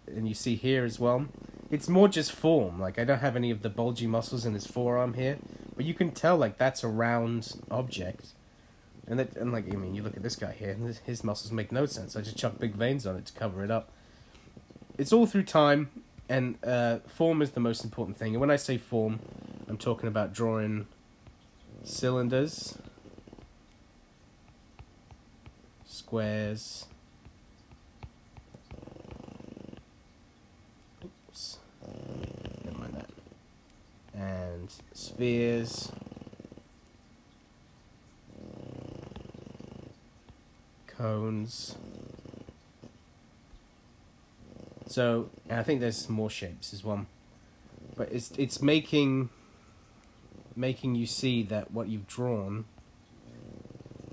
And you see here as well. It's more just form. Like, I don't have any of the bulgy muscles in his forearm here. But you can tell, like, that's a round object. And like, I mean, you look at this guy here, and his muscles make no sense. I just chuck big veins on it to cover it up. It's all through time, and form is the most important thing. And when I say form, I'm talking about drawing cylinders, squares, never mind that, and spheres, cones. So, and I think there's some more shapes as well, but it's making you see that what you've drawn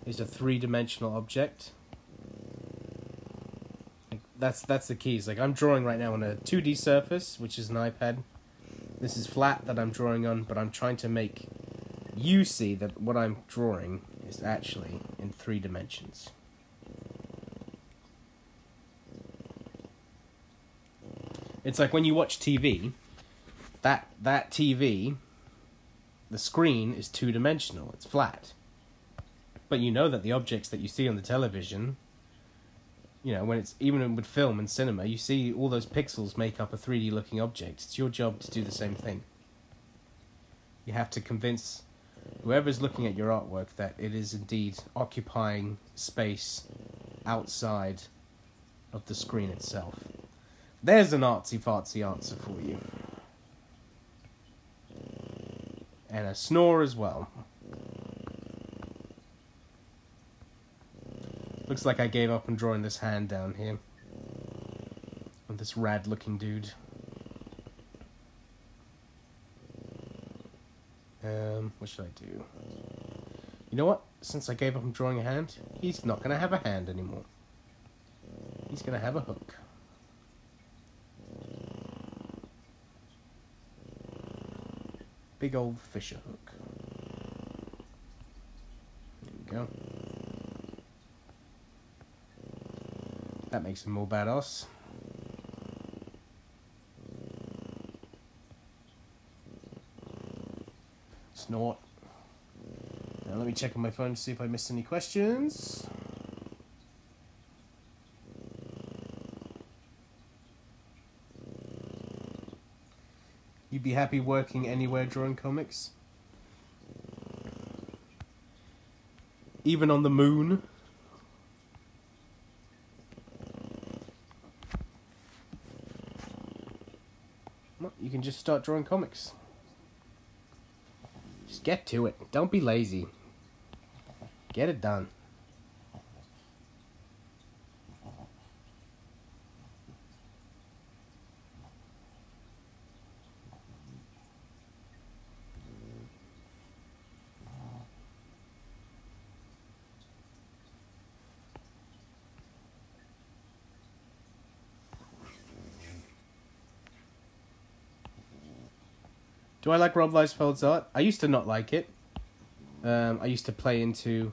is a three-dimensional object. Like, that's the key. It's like, I'm drawing right now on a 2D surface, which is an iPad. This is flat that I'm drawing on, but I'm trying to make you see that what I'm drawing is actually in 3 dimensions. It's like when you watch TV, that TV, the screen is 2-dimensional, it's flat. But you know that the objects that you see on the television, you know, when it's, even with film and cinema, you see all those pixels make up a 3D looking object. It's your job to do the same thing. You have to convince whoever's looking at your artwork that it is indeed occupying space outside of the screen itself. There's an artsy-fartsy answer for you. And a snore as well. Looks like I gave up on drawing this hand down here. Of this rad-looking dude. What should I do? You know what? Since I gave up on drawing a hand, he's not going to have a hand anymore. He's going to have a hook. Big old fisher hook. There we go. That makes him more badass. Snort. Now let me check on my phone to see if I missed any questions. You'd be happy working anywhere drawing comics? Even on the moon? Well, you can just start drawing comics. Just get to it. Don't be lazy. Get it done. Do I like Rob Liefeld art? I used to not like it. I used to play into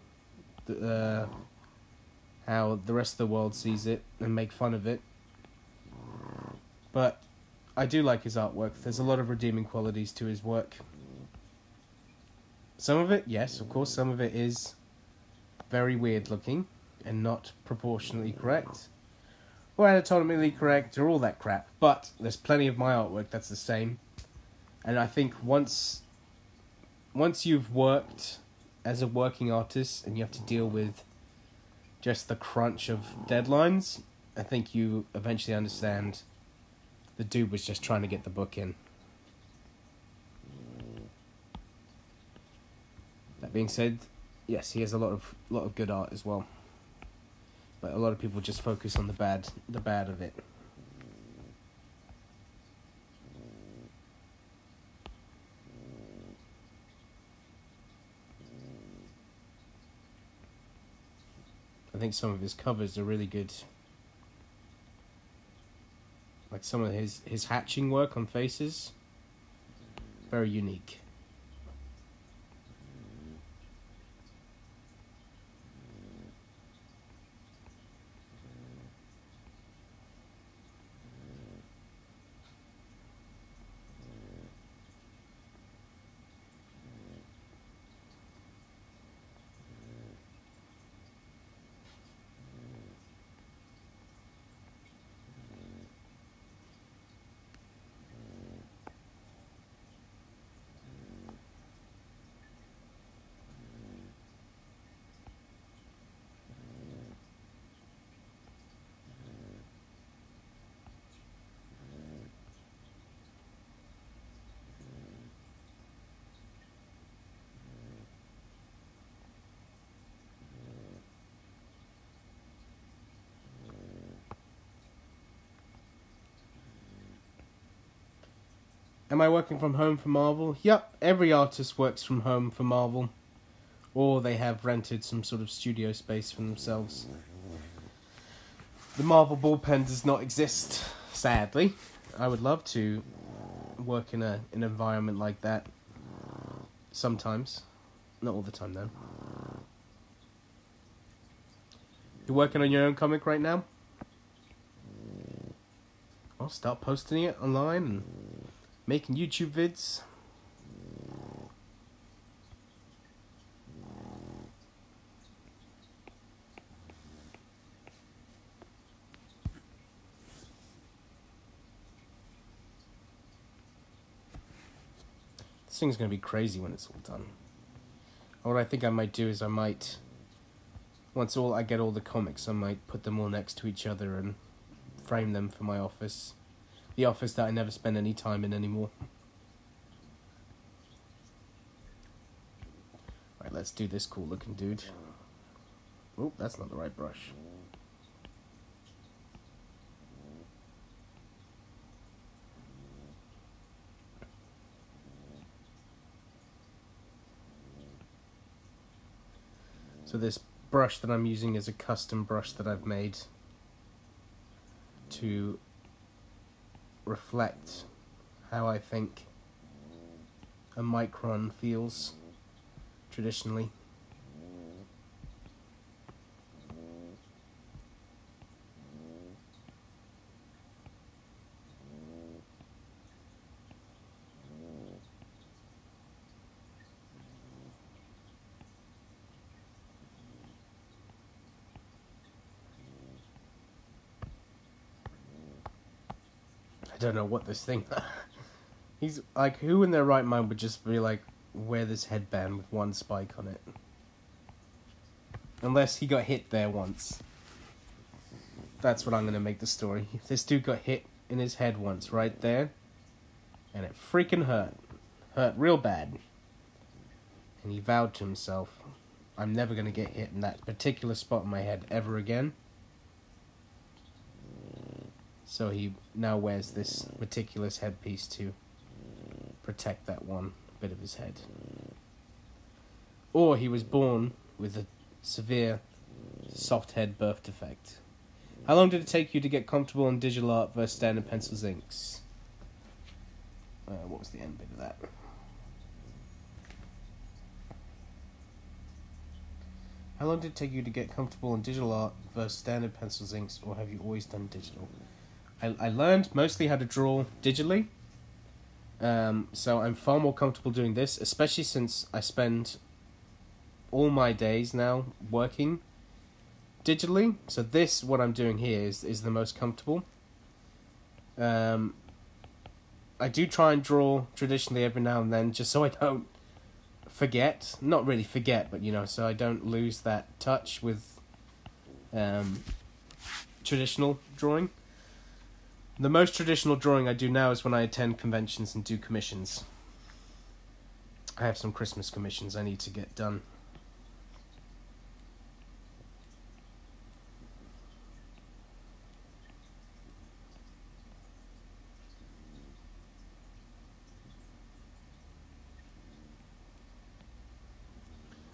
how the rest of the world sees it and make fun of it. But I do like his artwork. There's a lot of redeeming qualities to his work. Some of it, yes, of course, some of it is very weird looking and not proportionally correct. Or anatomically correct, or all that crap. But there's plenty of my artwork that's the same. And I think once you've worked as a working artist and you have to deal with just the crunch of deadlines, I think you eventually understand the dude was just trying to get the book in. That being said, yes, he has a lot of good art as well. But a lot of people just focus on the bad of it. I think some of his covers are really good. Like some of his hatching work on faces. Very unique. Am I working from home for Marvel? Yep, every artist works from home for Marvel. Or they have rented some sort of studio space for themselves. The Marvel bullpen does not exist, sadly. I would love to work in an environment like that. Sometimes. Not all the time, though. You're working on your own comic right now? I'll start posting it online and making YouTube vids. This thing's going to be crazy when it's all done. What I think I might do is once I get all the comics, I might put them all next to each other and frame them for my office. The office that I never spend any time in anymore. Right, let's do this cool looking dude. Oh, that's not the right brush. So this brush that I'm using is a custom brush that I've made to reflect how I think a micron feels traditionally. I don't know what this thing... He's like, who in their right mind would just be like, wear this headband with one spike on it? Unless he got hit there once. That's what I'm going to make the story. This dude got hit in his head once, right there. And it freaking hurt. Hurt real bad. And he vowed to himself, I'm never going to get hit in that particular spot in my head ever again. So he now wears this meticulous headpiece to protect that one bit of his head. Or he was born with a severe soft head birth defect. How long did it take you to get comfortable in digital art versus standard pencils inks? What was the end bit of that? How long did it take you to get comfortable in digital art versus standard pencils inks, or have you always done digital? I learned mostly how to draw digitally, so I'm far more comfortable doing this, especially since I spend all my days now working digitally. So this, what I'm doing here, is the most comfortable. I do try and draw traditionally every now and then, just so I don't forget. Not really forget, but, you know, so I don't lose that touch with traditional drawing. The most traditional drawing I do now is when I attend conventions and do commissions. I have some Christmas commissions I need to get done.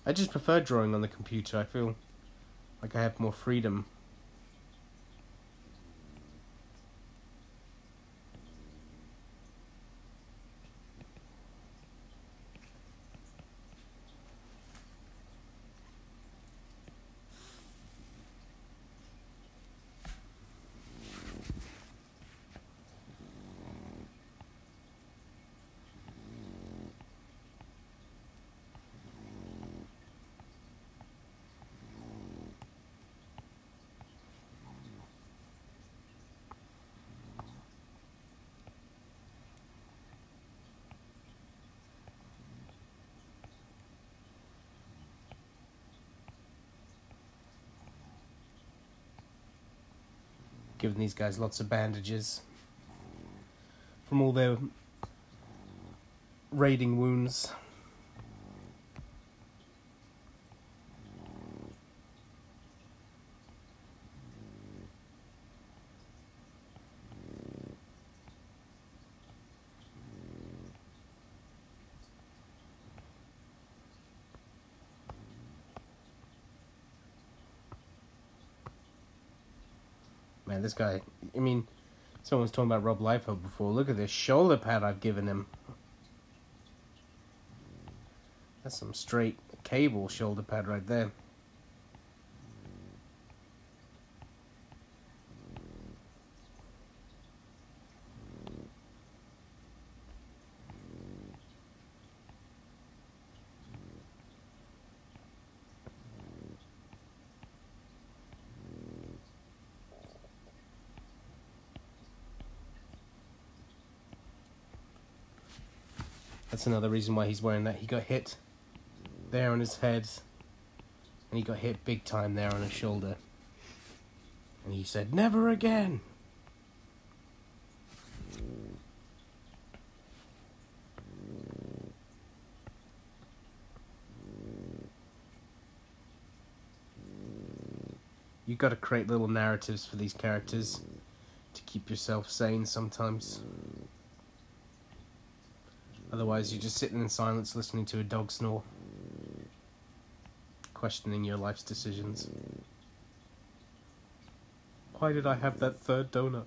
I just prefer drawing on the computer. I feel like I have more freedom. Giving these guys lots of bandages from all their raiding wounds. Man, this guy, I mean, someone was talking about Rob Liefeld before. Look at this shoulder pad I've given him. That's some straight cable shoulder pad right there. That's another reason why he's wearing that. He got hit there on his head, and he got hit big time there on his shoulder. And he said, "Never again!" You got to create little narratives for these characters to keep yourself sane sometimes. Otherwise, you're just sitting in silence listening to a dog snore, questioning your life's decisions. Why did I have that third donut?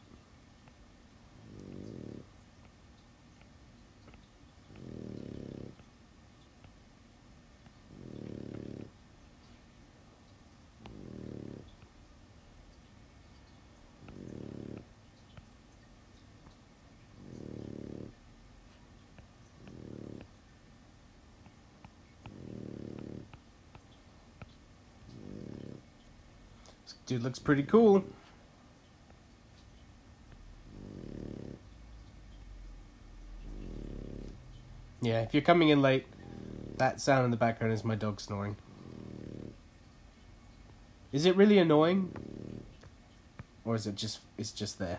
Dude looks pretty cool. Yeah, if you're coming in late, that sound in the background is my dog snoring. Is it really annoying? Or is it just, it's just there?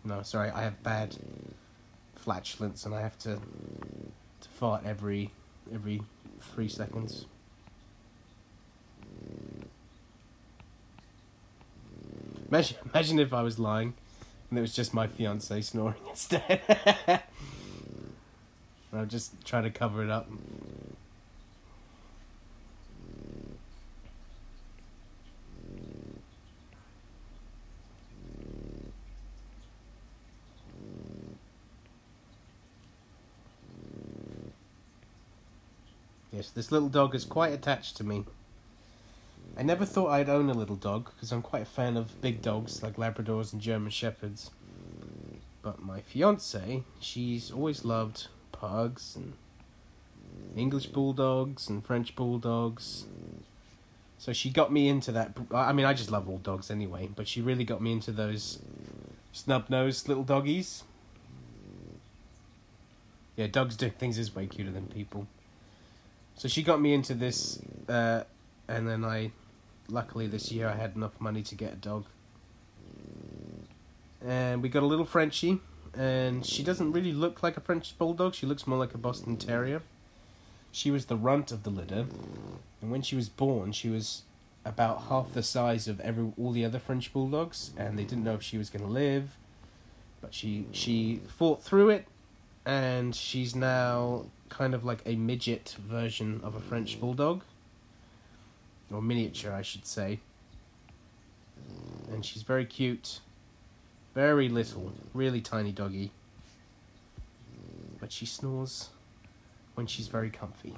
No, sorry, I have bad flatulence and I have to fart every 3 seconds. Imagine if I was lying and it was just my fiance snoring instead. I'll just try to cover it up. Yes, this little dog is quite attached to me. I never thought I'd own a little dog, because I'm quite a fan of big dogs, like Labradors and German Shepherds. But my fiancée, she's always loved pugs, and English Bulldogs, and French Bulldogs. So she got me into that. I mean, I just love all dogs anyway, but she really got me into those snub-nosed little doggies. Yeah, dogs doing things is way cuter than people. So she got me into this, and then luckily this year I had enough money to get a dog. And we got a little Frenchie, and she doesn't really look like a French Bulldog, she looks more like a Boston Terrier. She was the runt of the litter, and when she was born, she was about half the size of all the other French Bulldogs, and they didn't know if she was going to live, but she fought through it, and she's now kind of like a midget version of a French Bulldog. Or miniature, I should say. And she's very cute. Very little. Really tiny doggy. But she snores when she's very comfy.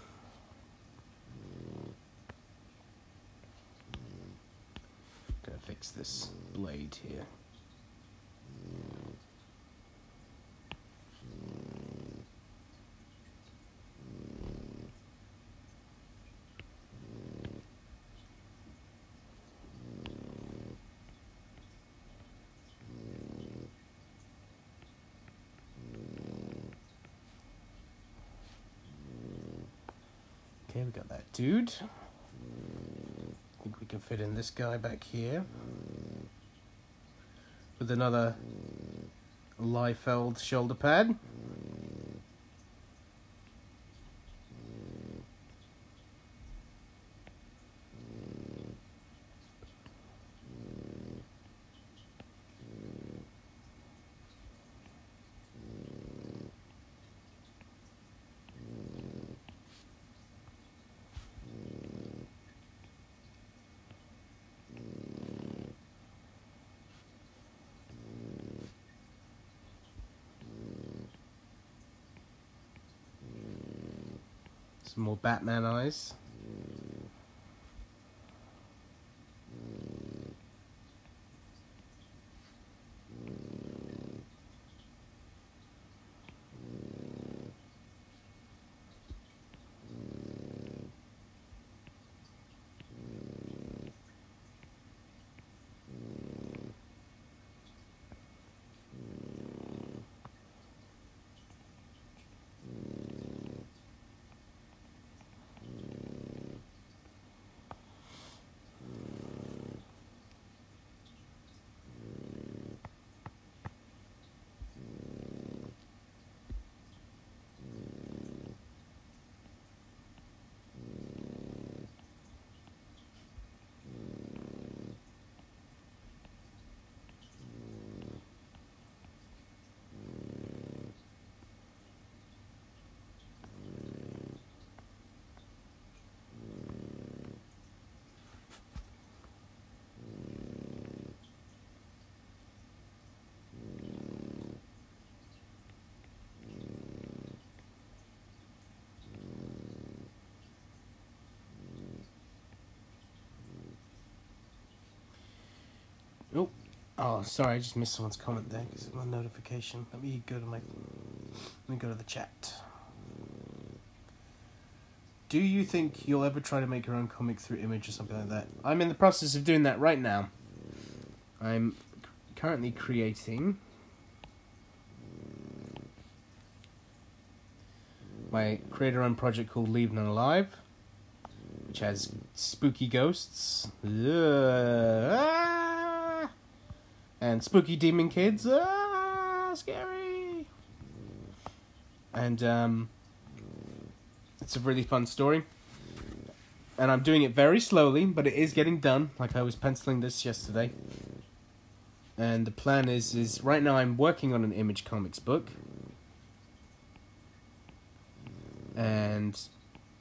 Gonna fix this blade here. Okay, we got that dude. I think we can fit in this guy back here. With another Liefeld shoulder pad. Some more Batman eyes. Oh, sorry, I just missed someone's comment there because it's my notification. Let me go to the chat. Do you think you'll ever try to make your own comic through Image or something like that? I'm in the process of doing that right now. I'm currently creating my creator-owned project called Leave None Alive, which has spooky ghosts. And spooky demon kids. scary. And it's a really fun story. And I'm doing it very slowly, but it is getting done. Like, I was penciling this yesterday. And the plan is right now I'm working on an Image Comics book. And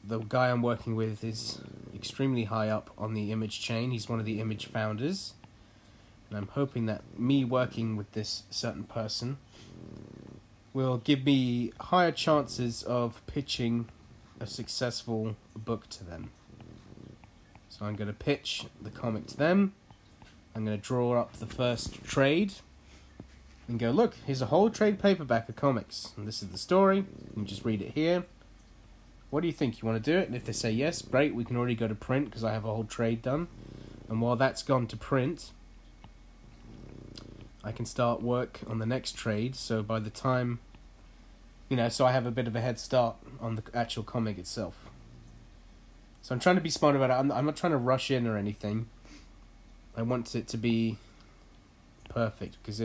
the guy I'm working with is extremely high up on the Image chain. He's one of the Image founders. And I'm hoping that me working with this certain person will give me higher chances of pitching a successful book to them. So I'm going to pitch the comic to them. I'm going to draw up the first trade and go, look, here's a whole trade paperback of comics. And this is the story. You can just read it here. What do you think? You want to do it? And if they say yes, great, we can already go to print because I have a whole trade done. And while that's gone to print, I can start work on the next trade. So by the time, so I have a bit of a head start on the actual comic itself. So I'm trying to be smart about it. I'm not trying to rush in or anything. I want it to be perfect because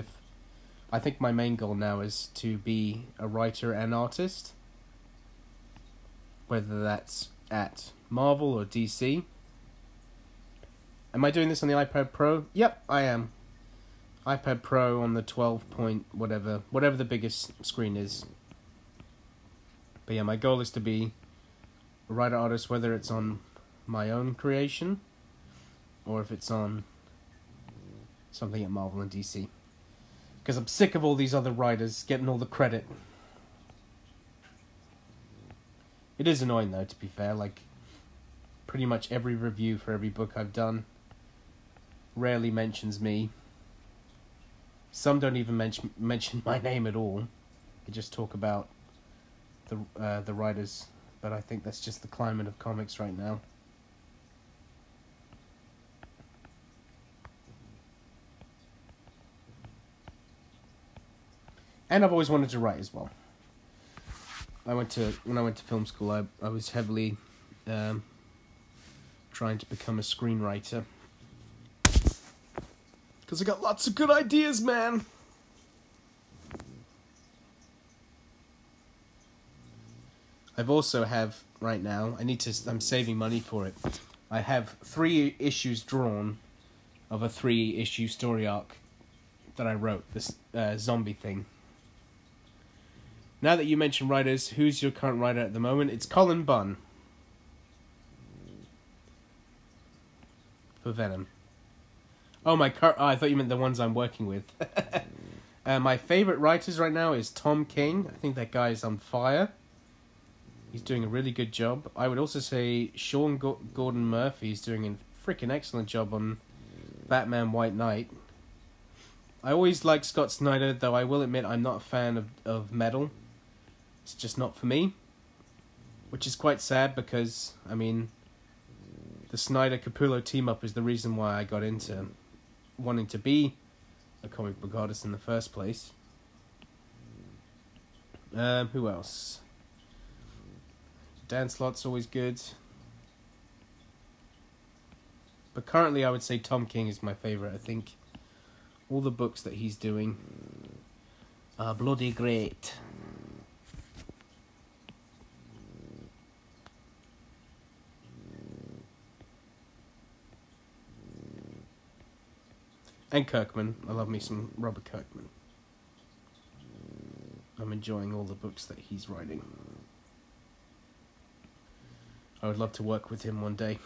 I think my main goal now is to be a writer and artist, whether that's at Marvel or DC. Am I doing this on the iPad Pro? Yep, I am. iPad Pro on the 12 point whatever the biggest screen is. But yeah, my goal is to be a writer artist, whether it's on my own creation or if it's on something at Marvel and DC. Because I'm sick of all these other writers getting all the credit. It is annoying though, to be fair. Like, pretty much every review for every book I've done rarely mentions me. Some don't even mention my name at all. They just talk about the writers. But I think that's just the climate of comics right now. And I've always wanted to write as well. When I went to film school, I was heavily trying to become a screenwriter. Because I got lots of good ideas, man! I've also have, right now, I'm saving money for it. I have 3 issues drawn of a 3-issue story arc that I wrote, this zombie thing. Now that you mention writers, who's your current writer at the moment? It's Colin Bunn. For Venom. Oh, I thought you meant the ones I'm working with. My favourite writers right now is Tom King. I think that guy is on fire. He's doing a really good job. I would also say Sean Gordon Murphy is doing a freaking excellent job on Batman White Knight. I always liked Scott Snyder, though I will admit I'm not a fan of metal. It's just not for me. Which is quite sad because, the Snyder-Capullo team-up is the reason why I got into wanting to be a comic book artist in the first place. Who else? Dan Slott's always good. But currently I would say Tom King is my favourite. I think all the books that he's doing are bloody great. And Kirkman. I love me some Robert Kirkman. I'm enjoying all the books that he's writing. I would love to work with him one day.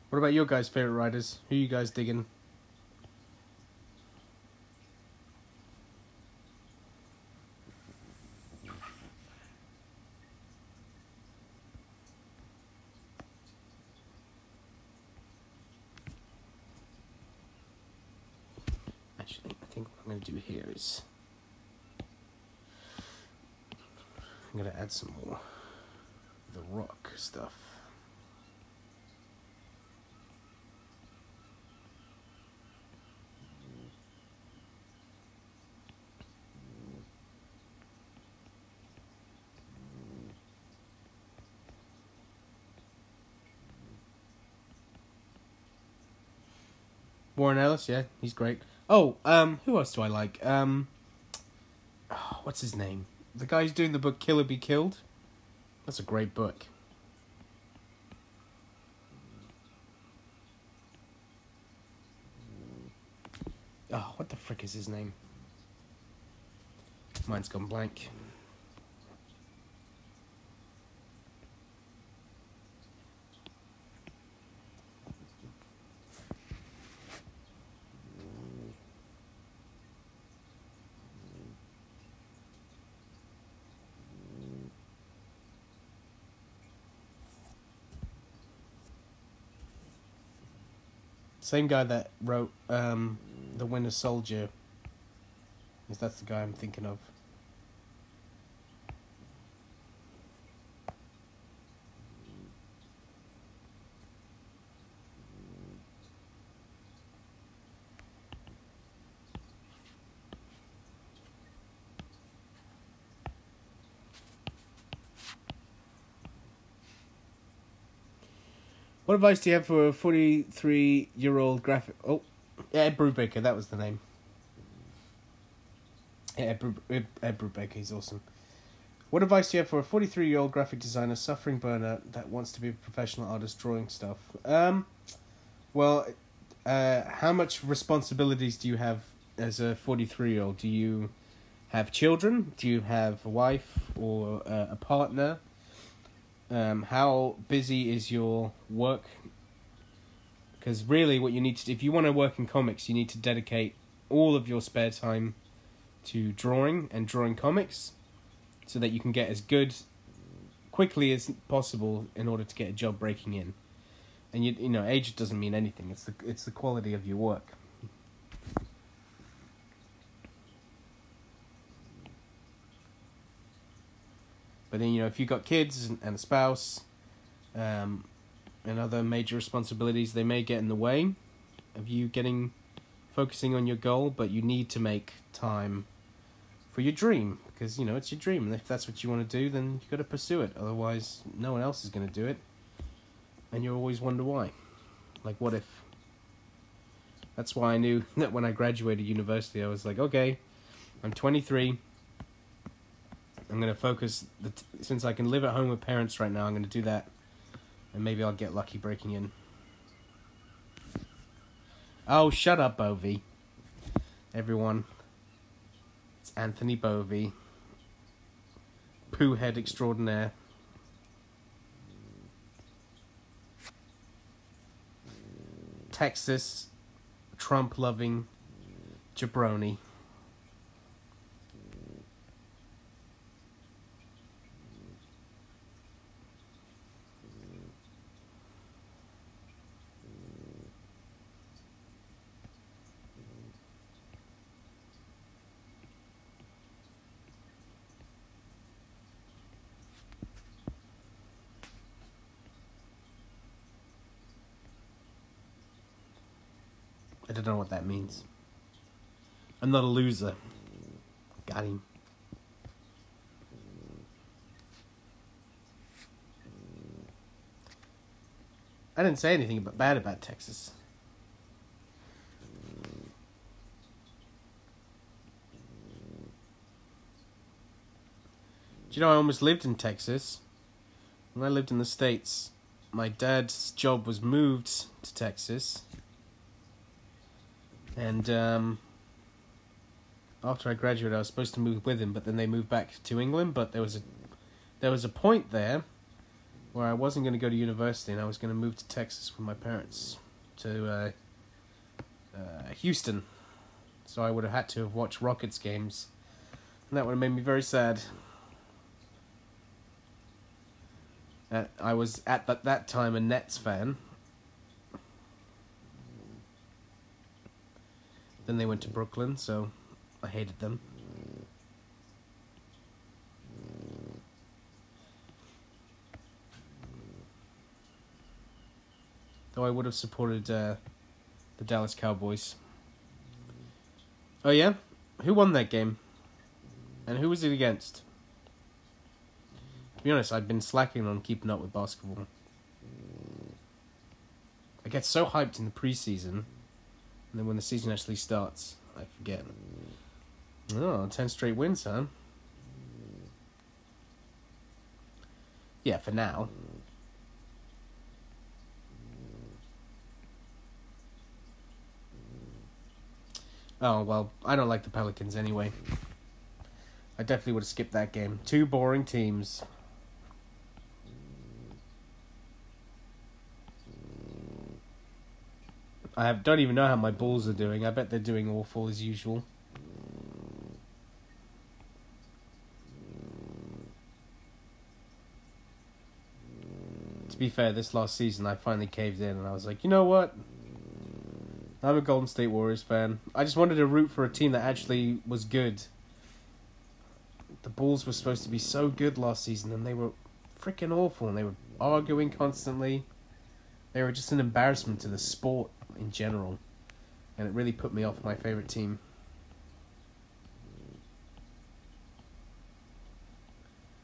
What about your guys' favourite writers? Who are you guys digging? think what I'm going to do here is I'm going to add some more of the rock stuff. Warren Ellis, yeah, he's great. Oh, who else do I like? What's his name? The guy who's doing the book Kill or Be Killed. That's a great book. Oh, what the frick is his name? Mine's gone blank. Same guy that wrote The Winter Soldier. That's the guy I'm thinking of. What advice do you have for a 43-year-old graphic... Oh, Ed Brubaker, that was the name. Yeah, Ed Brubaker, he's awesome. What advice do you have for a 43-year-old graphic designer suffering burnout that wants to be a professional artist drawing stuff? Well, how much responsibilities do you have as a 43-year-old? Do you have children? Do you have a wife or a partner? How busy is your work? Because really what you need to do, if you want to work in comics, you need to dedicate all of your spare time to drawing and drawing comics so that you can get as good quickly as possible in order to get a job breaking in. And you know, age doesn't mean anything. It's the quality of your work. But then, you know, if you've got kids and a spouse, and other major responsibilities, they may get in the way of you focusing on your goal, but you need to make time for your dream, because, you know, it's your dream, and if that's what you want to do, then you've got to pursue it, otherwise no one else is going to do it, and you always wonder why. Like, what if? That's why I knew that when I graduated university, I was like, okay, I'm 23, I'm going to focus, since I can live at home with parents right now, I'm going to do that, and maybe I'll get lucky breaking in. Oh, shut up, Bovey. Everyone. It's Anthony Bovey. Pooh-head extraordinaire. Texas, Trump-loving jabroni. I don't know what that means. I'm not a loser. Got him. I didn't say anything bad about Texas. Do you know I almost lived in Texas? When I lived in the States, my dad's job was moved to Texas. And after I graduated, I was supposed to move with him, but then they moved back to England. But there was a point there where I wasn't going to go to university, and I was going to move to Texas with my parents to Houston. So I would have had to have watched Rockets games, and that would have made me very sad. I was at that time a Nets fan. Then they went to Brooklyn, so I hated them. Though I would have supported the Dallas Cowboys. Oh yeah? Who won that game? And who was it against? To be honest, I've been slacking on keeping up with basketball. I get so hyped in the preseason, and then when the season actually starts, I forget. Oh, 10 straight wins, huh? Yeah, for now. Oh, well, I don't like the Pelicans anyway. I definitely would have skipped that game. Two boring teams. Don't even know how my Bulls are doing. I bet they're doing awful as usual. To be fair, this last season I finally caved in and I was like, you know what? I'm a Golden State Warriors fan. I just wanted to root for a team that actually was good. The Bulls were supposed to be so good last season and they were freaking awful and they were arguing constantly. They were just an embarrassment to the sport in general. And it really put me off my favourite team.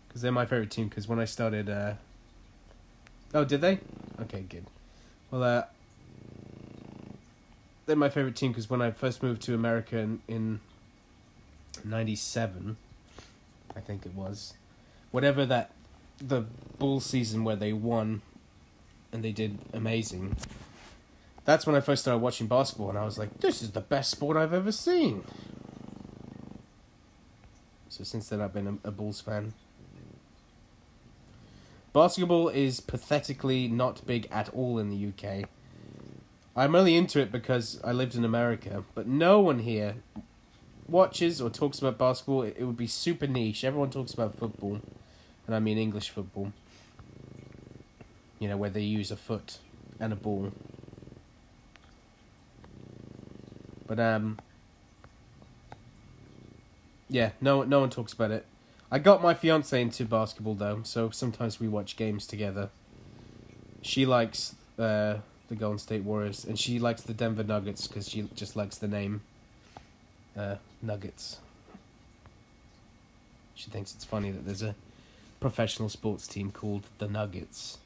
Because they're my favourite team because when I started... Oh, did they? Okay, good. Well, they're my favourite team because when I first moved to America in 97, I think it was, whatever the Bulls season where they won and they did amazing, that's when I first started watching basketball and I was like, this is the best sport I've ever seen. So since then I've been a Bulls fan. Basketball is pathetically not big at all in the UK. I'm only into it because I lived in America, but no one here watches or talks about basketball. It would be super niche. Everyone talks about football, and I mean English football. You know, where they use a foot and a ball. But yeah, no one talks about it. I got my fiance into basketball though, so sometimes we watch games together. She likes the Golden State Warriors, and she likes the Denver Nuggets because she just likes the name Nuggets. She thinks it's funny that there's a professional sports team called the Nuggets.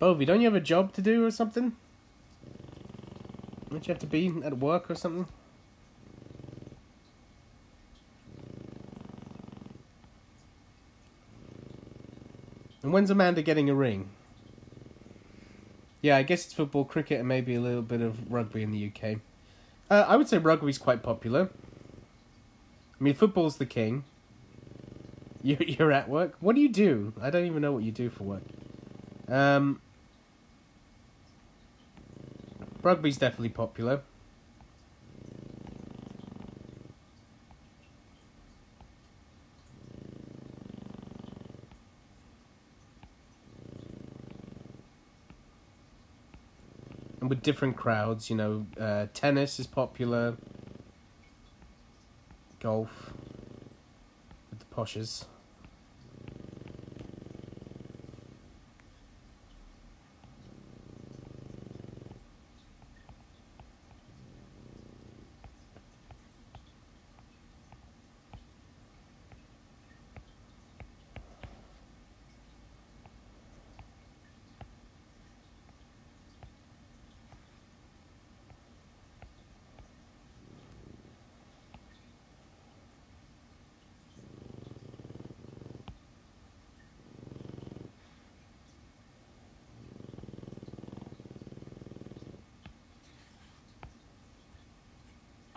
Bovey, don't you have a job to do or something? Don't you have to be at work or something? And when's Amanda getting a ring? Yeah, I guess it's football, cricket, and maybe a little bit of rugby in the UK. I would say rugby's quite popular. I mean, football's the king. You're at work? What do you do? I don't even know what you do for work. Rugby's definitely popular. And with different crowds, you know, tennis is popular. Golf. With the poshes.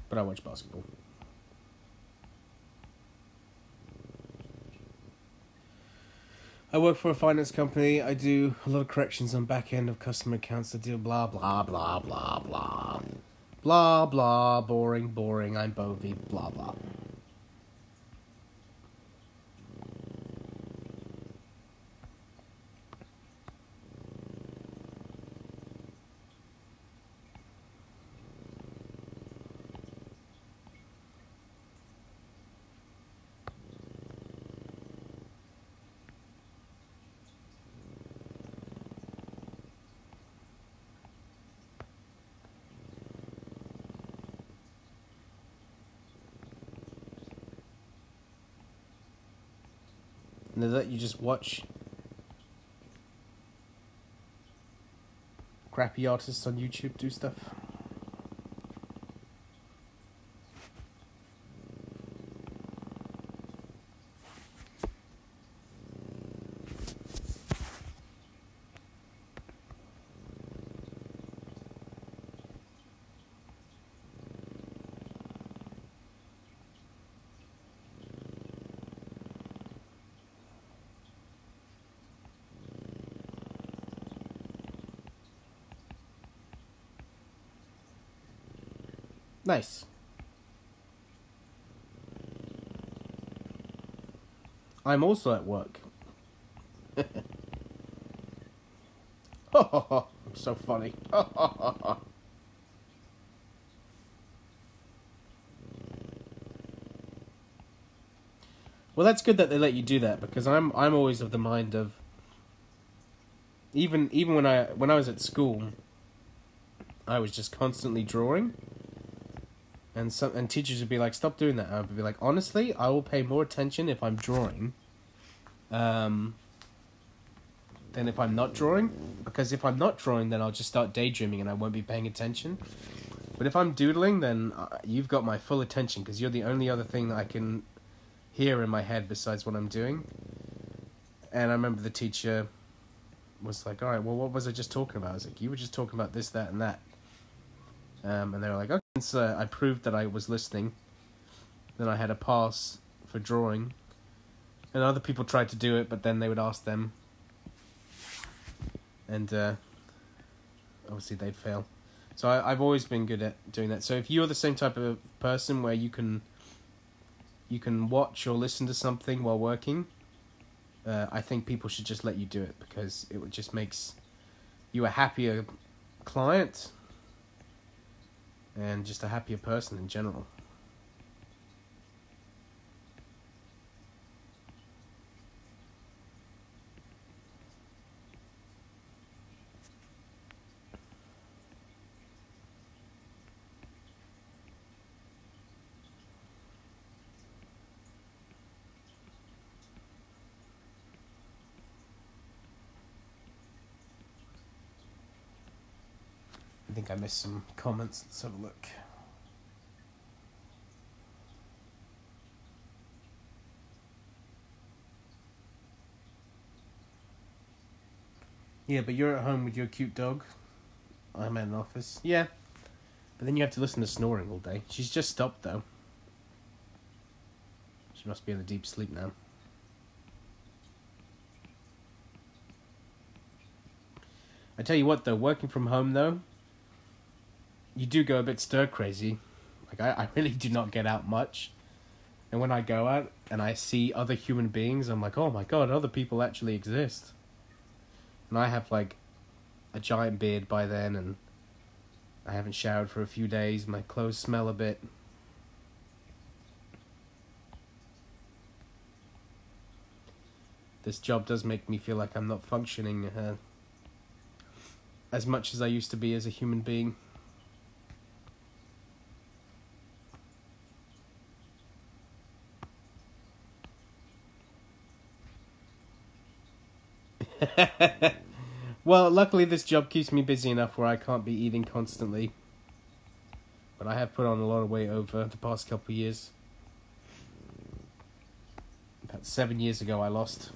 But I watch basketball. I work for a finance company. I do a lot of corrections on back end of customer accounts. I do blah, blah, blah, blah, blah. Blah, blah, boring, I'm Bovey, blah, blah. And they let you just watch crappy artists on YouTube do stuff. Nice. I'm also at work. I'm so funny. Well, that's good that they let you do that, because I'm always of the mind of even when I was at school, I was just constantly drawing. And teachers would be like, "Stop doing that." I would be like, "Honestly, I will pay more attention if I'm drawing, than if I'm not drawing. Because if I'm not drawing, then I'll just start daydreaming and I won't be paying attention. But if I'm doodling, then you've got my full attention, because you're the only other thing I can hear in my head besides what I'm doing." And I remember the teacher was like, "All right, well, what was I just talking about?" I was like, "You were just talking about this, that, and that." And they were like, "Okay." Since I proved that I was listening, then I had a pass for drawing. And other people tried to do it, but then they would ask them. And obviously they'd fail. So I've always been good at doing that. So if you're the same type of person where you can watch or listen to something while working, I think people should just let you do it, because it just makes you a happier client and just a happier person in general. I think I missed some comments. Let's have a look. Yeah, but you're at home with your cute dog. I'm at an office. Yeah. But then you have to listen to snoring all day. She's just stopped, though. She must be in a deep sleep now. I tell you what, though, working from home, though, you do go a bit stir-crazy. Like, I really do not get out much. And when I go out and I see other human beings, I'm like, oh my god, other people actually exist. And I have, like, a giant beard by then, and I haven't showered for a few days. My clothes smell a bit. This job does make me feel like I'm not functioning as much as I used to be as a human being. Well, luckily this job keeps me busy enough where I can't be eating constantly. But I have put on a lot of weight over the past couple of years. About 7 years ago I lost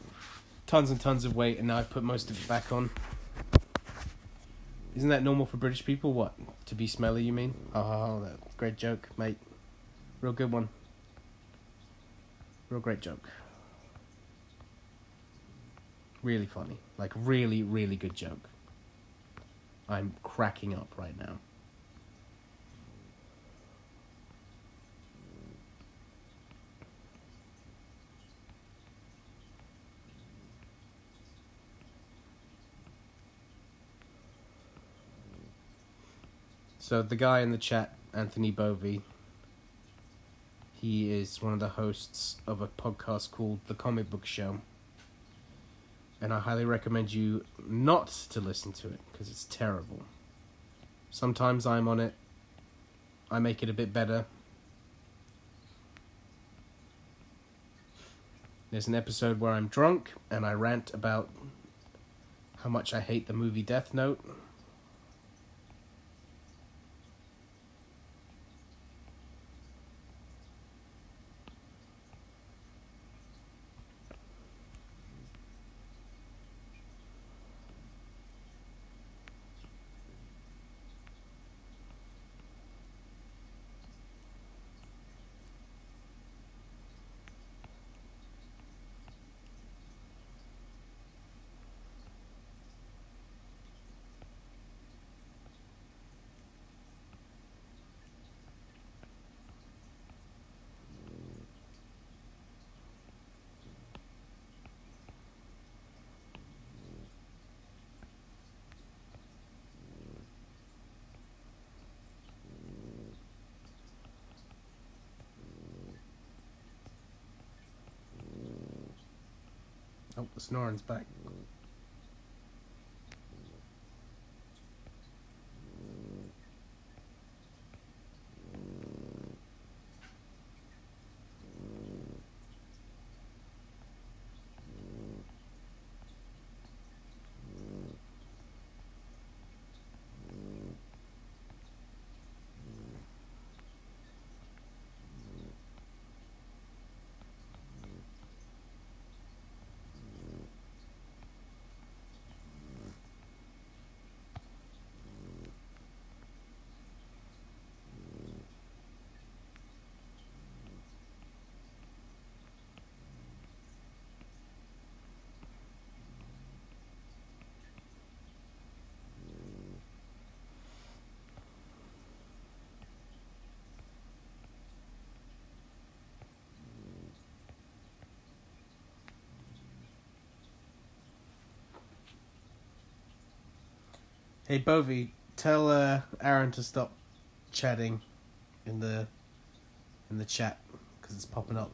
tons and tons of weight, and now I've put most of it back on. Isn't that normal for British people? What? To be smelly, you mean? Oh, that's a great joke, mate. Real good one. Real great joke. Really funny. Like, really, really good joke. I'm cracking up right now. So the guy in the chat, Anthony Bovey, he is one of the hosts of a podcast called The Comic Book Show. And I highly recommend you not to listen to it, because it's terrible. Sometimes I'm on it. I make it a bit better. There's an episode where I'm drunk and I rant about how much I hate the movie Death Note. Oh, the snoring's back. Hey, Bovie, tell Aaron to stop chatting in the chat because it's popping up.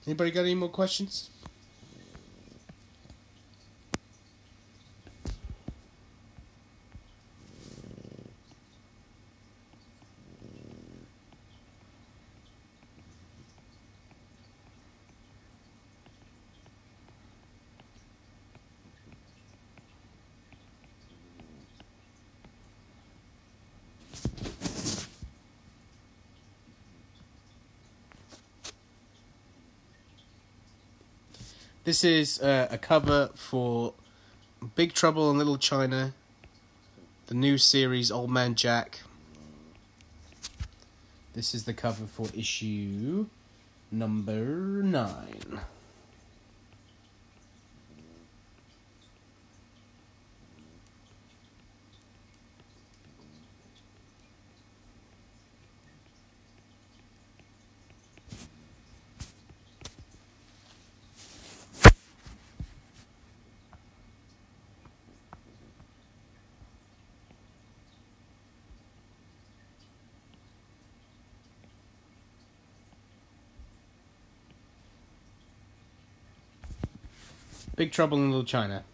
Anybody got any more questions? This is a cover for Big Trouble in Little China, the new series Old Man Jack. This is the cover for issue number 9. Big Trouble in Little China.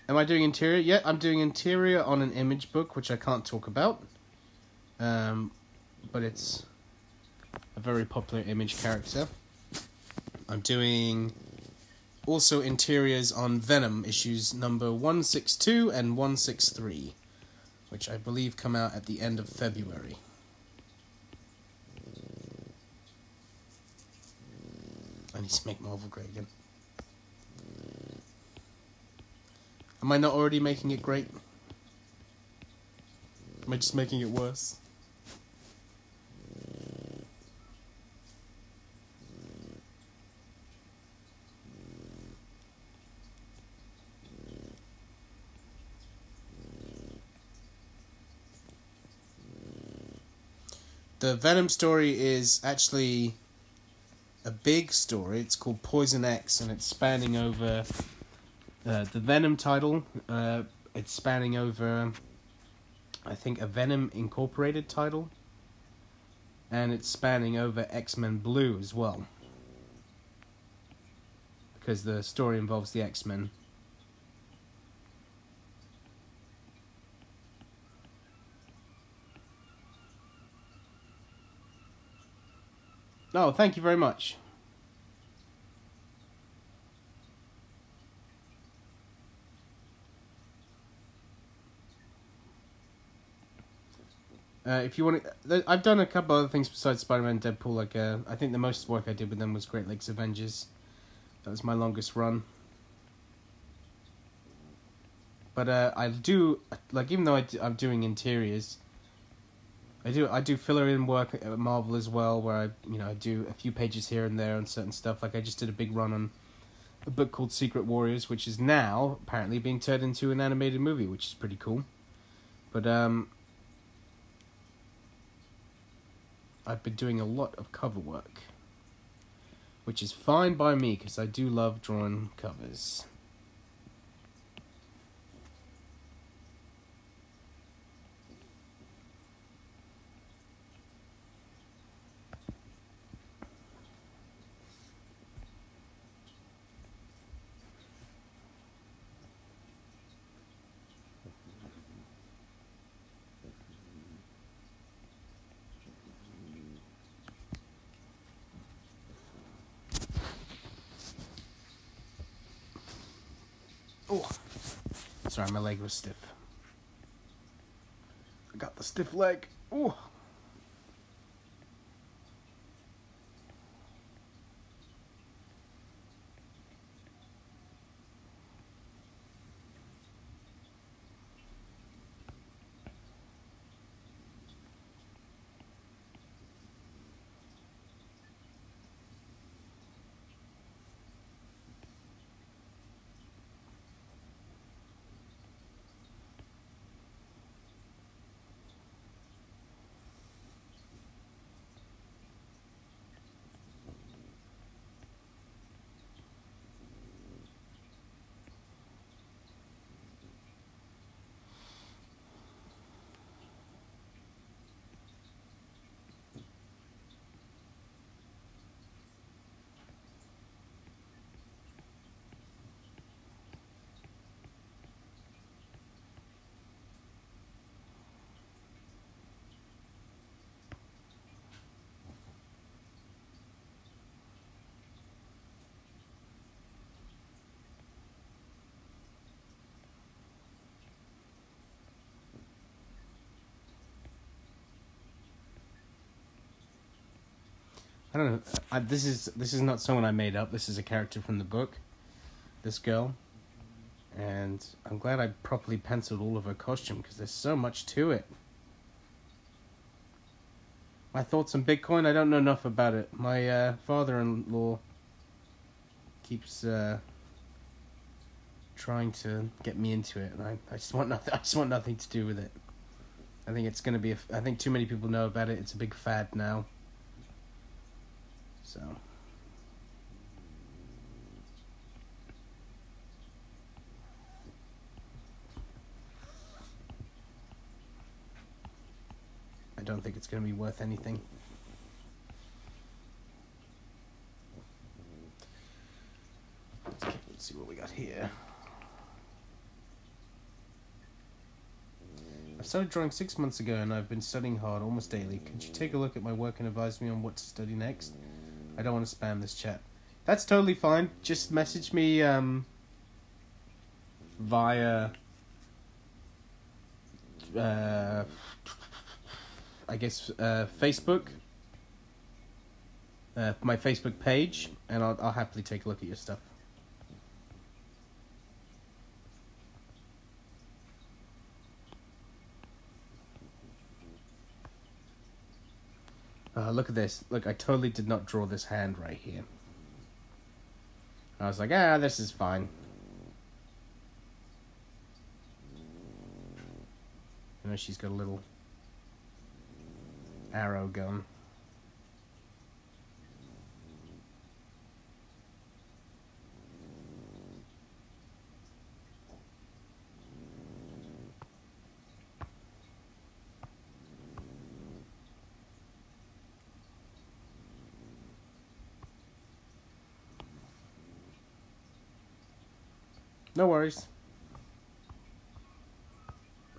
Am I doing interior? Yeah, I'm doing interior on an image book, which I can't talk about. But it's a very popular image character. I'm doing also interiors on Venom issues number 162 and 163, which I believe come out at the end of February. I need to make Marvel great again. Am I not already making it great? Am I just making it worse? The Venom story is actually a big story. It's called Poison X, and it's spanning over the Venom title. It's spanning over, I think, a Venom Incorporated title, and it's spanning over X-Men Blue as well, because the story involves the X-Men. Oh, thank you very much. If you want to, I've done a couple other things besides Spider-Man and Deadpool. Like, I think the most work I did with them was Great Lakes Avengers. That was my longest run. But I do, like, even though I'm doing interiors, I do filler in work at Marvel as well, where I do a few pages here and there on certain stuff. Like, I just did a big run on a book called Secret Warriors, which is now apparently being turned into an animated movie, which is pretty cool. But I've been doing a lot of cover work, which is fine by me because I do love drawing covers. Oh, sorry, my leg was stiff. I got the stiff leg. Oh. I don't know. This is not someone I made up. This is a character from the book. This girl. And I'm glad I properly penciled all of her costume because there's so much to it. My thoughts on Bitcoin, I don't know enough about it. My father-in-law keeps trying to get me into it, and I just want nothing. I just want nothing to do with it. I think it's going to be. I think too many people know about it. It's a big fad now. So, I don't think it's going to be worth anything. Let's see what we got here. I started drawing 6 months ago and I've been studying hard almost daily. Could you take a look at my work and advise me on what to study next? I don't want to spam this chat. That's totally fine. Just message me via I guess Facebook, my Facebook page, and I'll happily take a look at your stuff. Look at this. Look, I totally did not draw this hand right here. I was like, this is fine. You know, she's got a little arrow gun. No worries.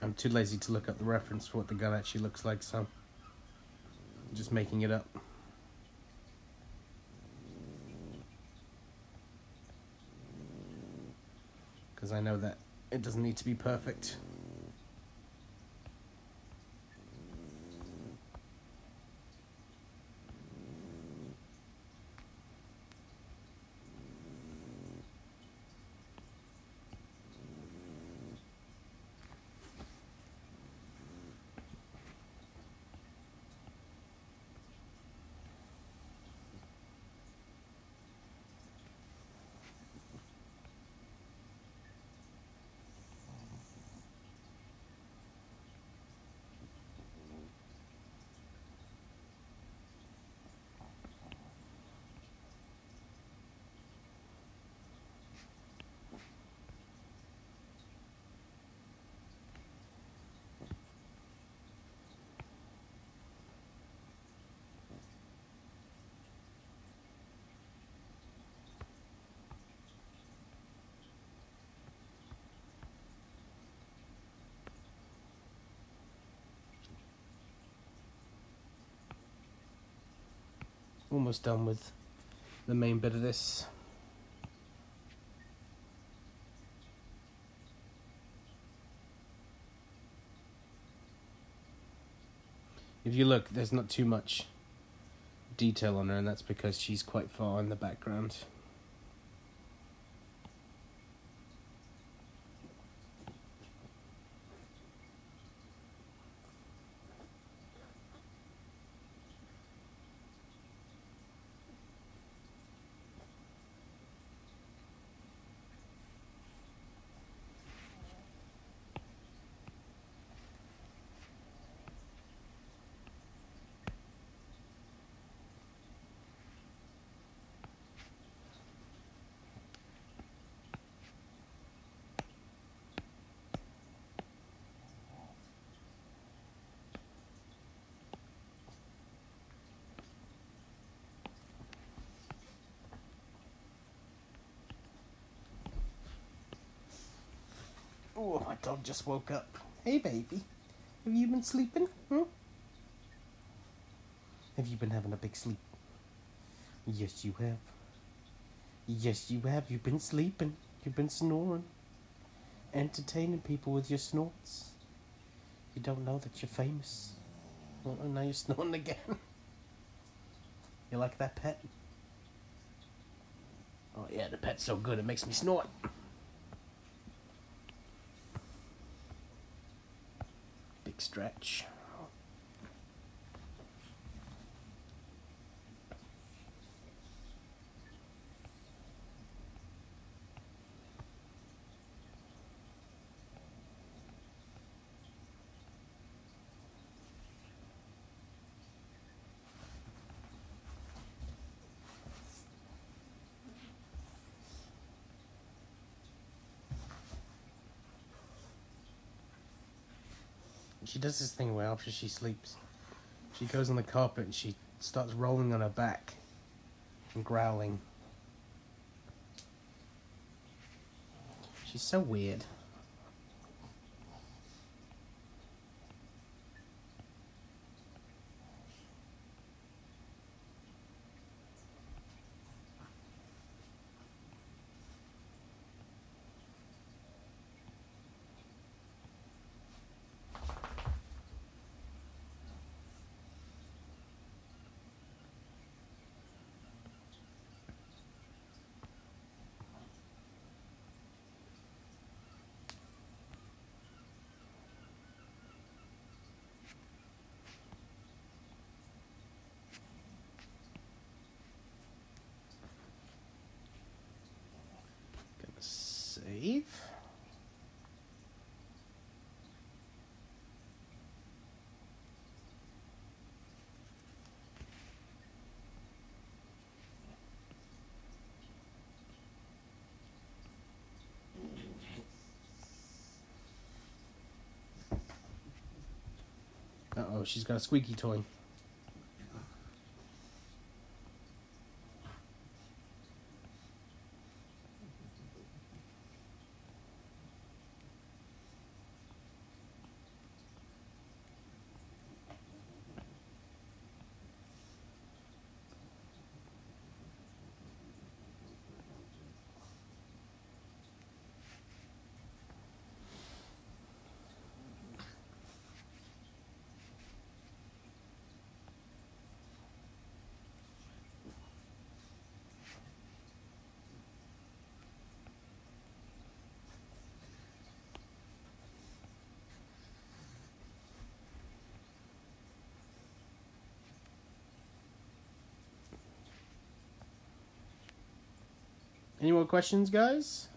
I'm too lazy to look up the reference for what the gun actually looks like, so I'm just making it up. Because I know that it doesn't need to be perfect. Almost done with the main bit of this. If you look, there's not too much detail on her, and that's because she's quite far in the background. Oh, my dog just woke up. Hey, baby. Have you been sleeping? Have you been having a big sleep? Yes, you have. Yes, you have. You've been sleeping. You've been snoring. Entertaining people with your snorts. You don't know that you're famous. Oh, now you're snoring again. You like that pet? Oh, yeah, the pet's so good it makes me snort. Big stretch. She does this thing where after she sleeps, She goes on the carpet and she starts rolling on her back and growling. She's so weird. Save. Uh-oh, she's got a squeaky toy. Any more questions, guys?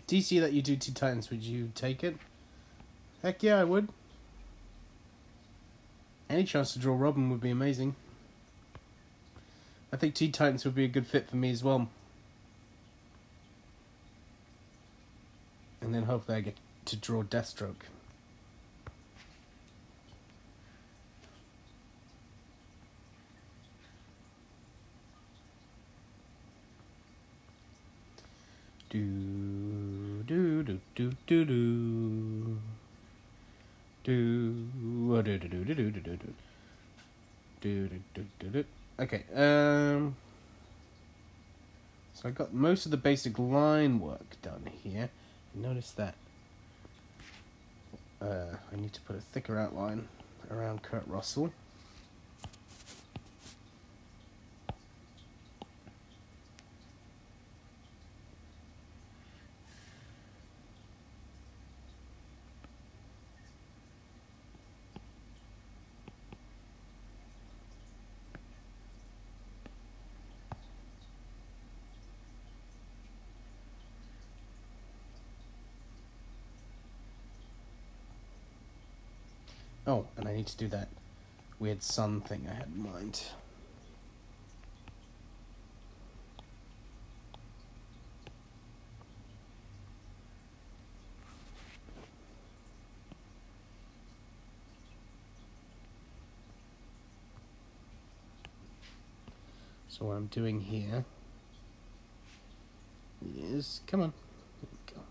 DC that you do Teen Titans, would you take it? Heck yeah, I would. Any chance to draw Robin would be amazing. I think Teen Titans would be a good fit for me as well. And then hopefully I get to draw Deathstroke. Okay, so I got most of the basic line work done here. Notice that I need to put a thicker outline around Kurt Russell. Oh, and I need to do that weird sun thing I had in mind. So what I'm doing here is, come on, there we go.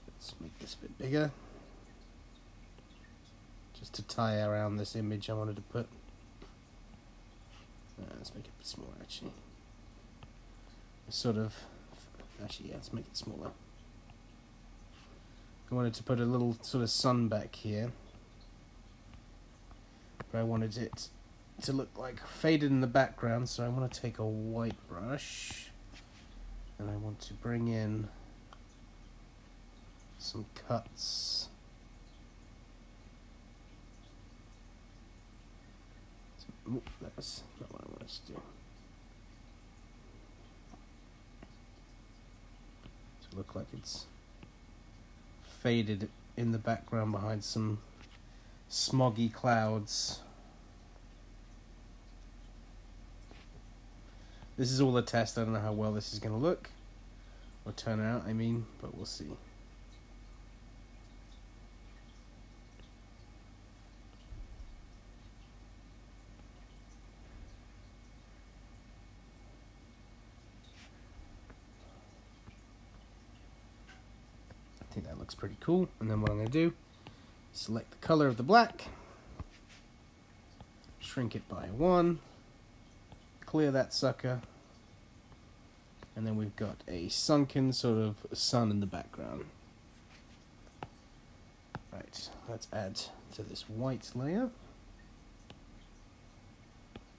Let's make this a bit bigger. Just to tie around this image I wanted to put. Let's make it a bit smaller actually. Sort of, actually yeah, let's make it smaller. I wanted to put a little sort of sun back here. But I wanted it to look like faded in the background, so I want to take a white brush and I want to bring in some cuts. That's not what I want us to do. To look like it's faded in the background behind some smoggy clouds. This is all a test. I don't know how well this is going to look or turn out, I mean, but we'll see. I think that looks pretty cool. And then what I'm going to do, select the color of the black, shrink it by 1, clear that sucker, and then we've got a sunken sort of sun in the background. Right, let's add to this white layer.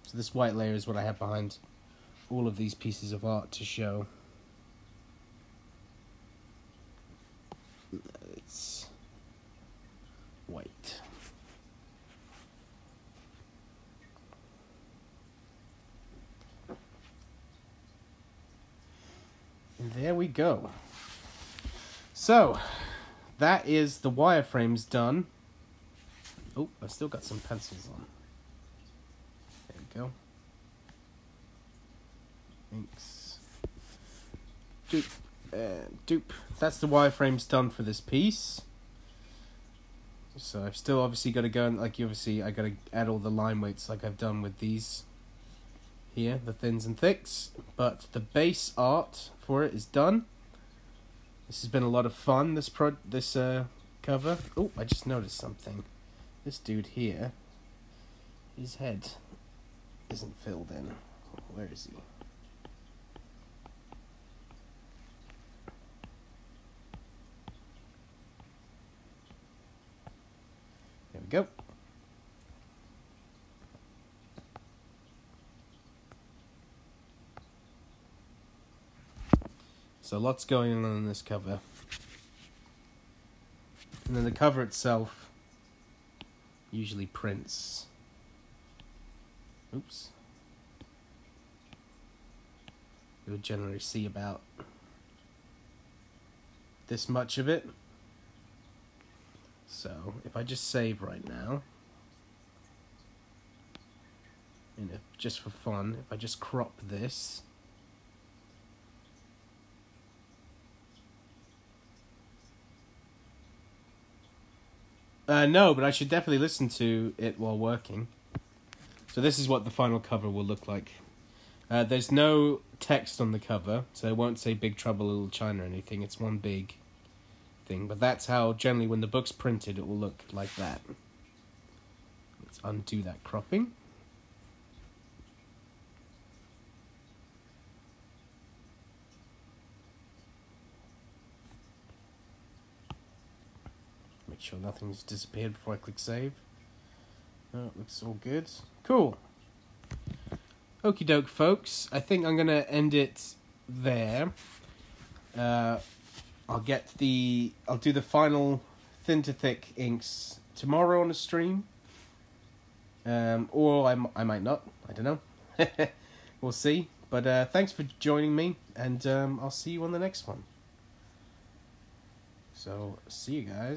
So this white layer is what I have behind all of these pieces of art to show. It's white. And there we go. So, that is the wireframes done. Oh, I still got some pencils on. There we go. Inks. Dupe. And dupe. That's the wireframes done for this piece. So I've still obviously got to go and, like, obviously I got to add all the line weights like I've done with these here, the thins and thicks. But the base art for it is done. This has been a lot of fun, this cover. Oh, I just noticed something. This dude here, his head isn't filled in. Where is he? There we go. So lots going on in this cover. And then the cover itself usually prints. Oops. You would generally see about this much of it. So if I just save right now, and if, just for fun, if I just crop this, no, but I should definitely listen to it while working. So this is what the final cover will look like. There's no text on the cover, so it won't say Big Trouble Little China or anything. It's one big thing, but that's how generally when the book's printed it will look like that. Let's undo that cropping. Make sure nothing's disappeared before I click save. Oh, it looks all good. Cool. Okie doke, folks. I think I'm gonna end it there. I'll do the final thin to thick inks tomorrow on the stream. Or I might not. I don't know. We'll see. But thanks for joining me, and I'll see you on the next one. So, see you guys.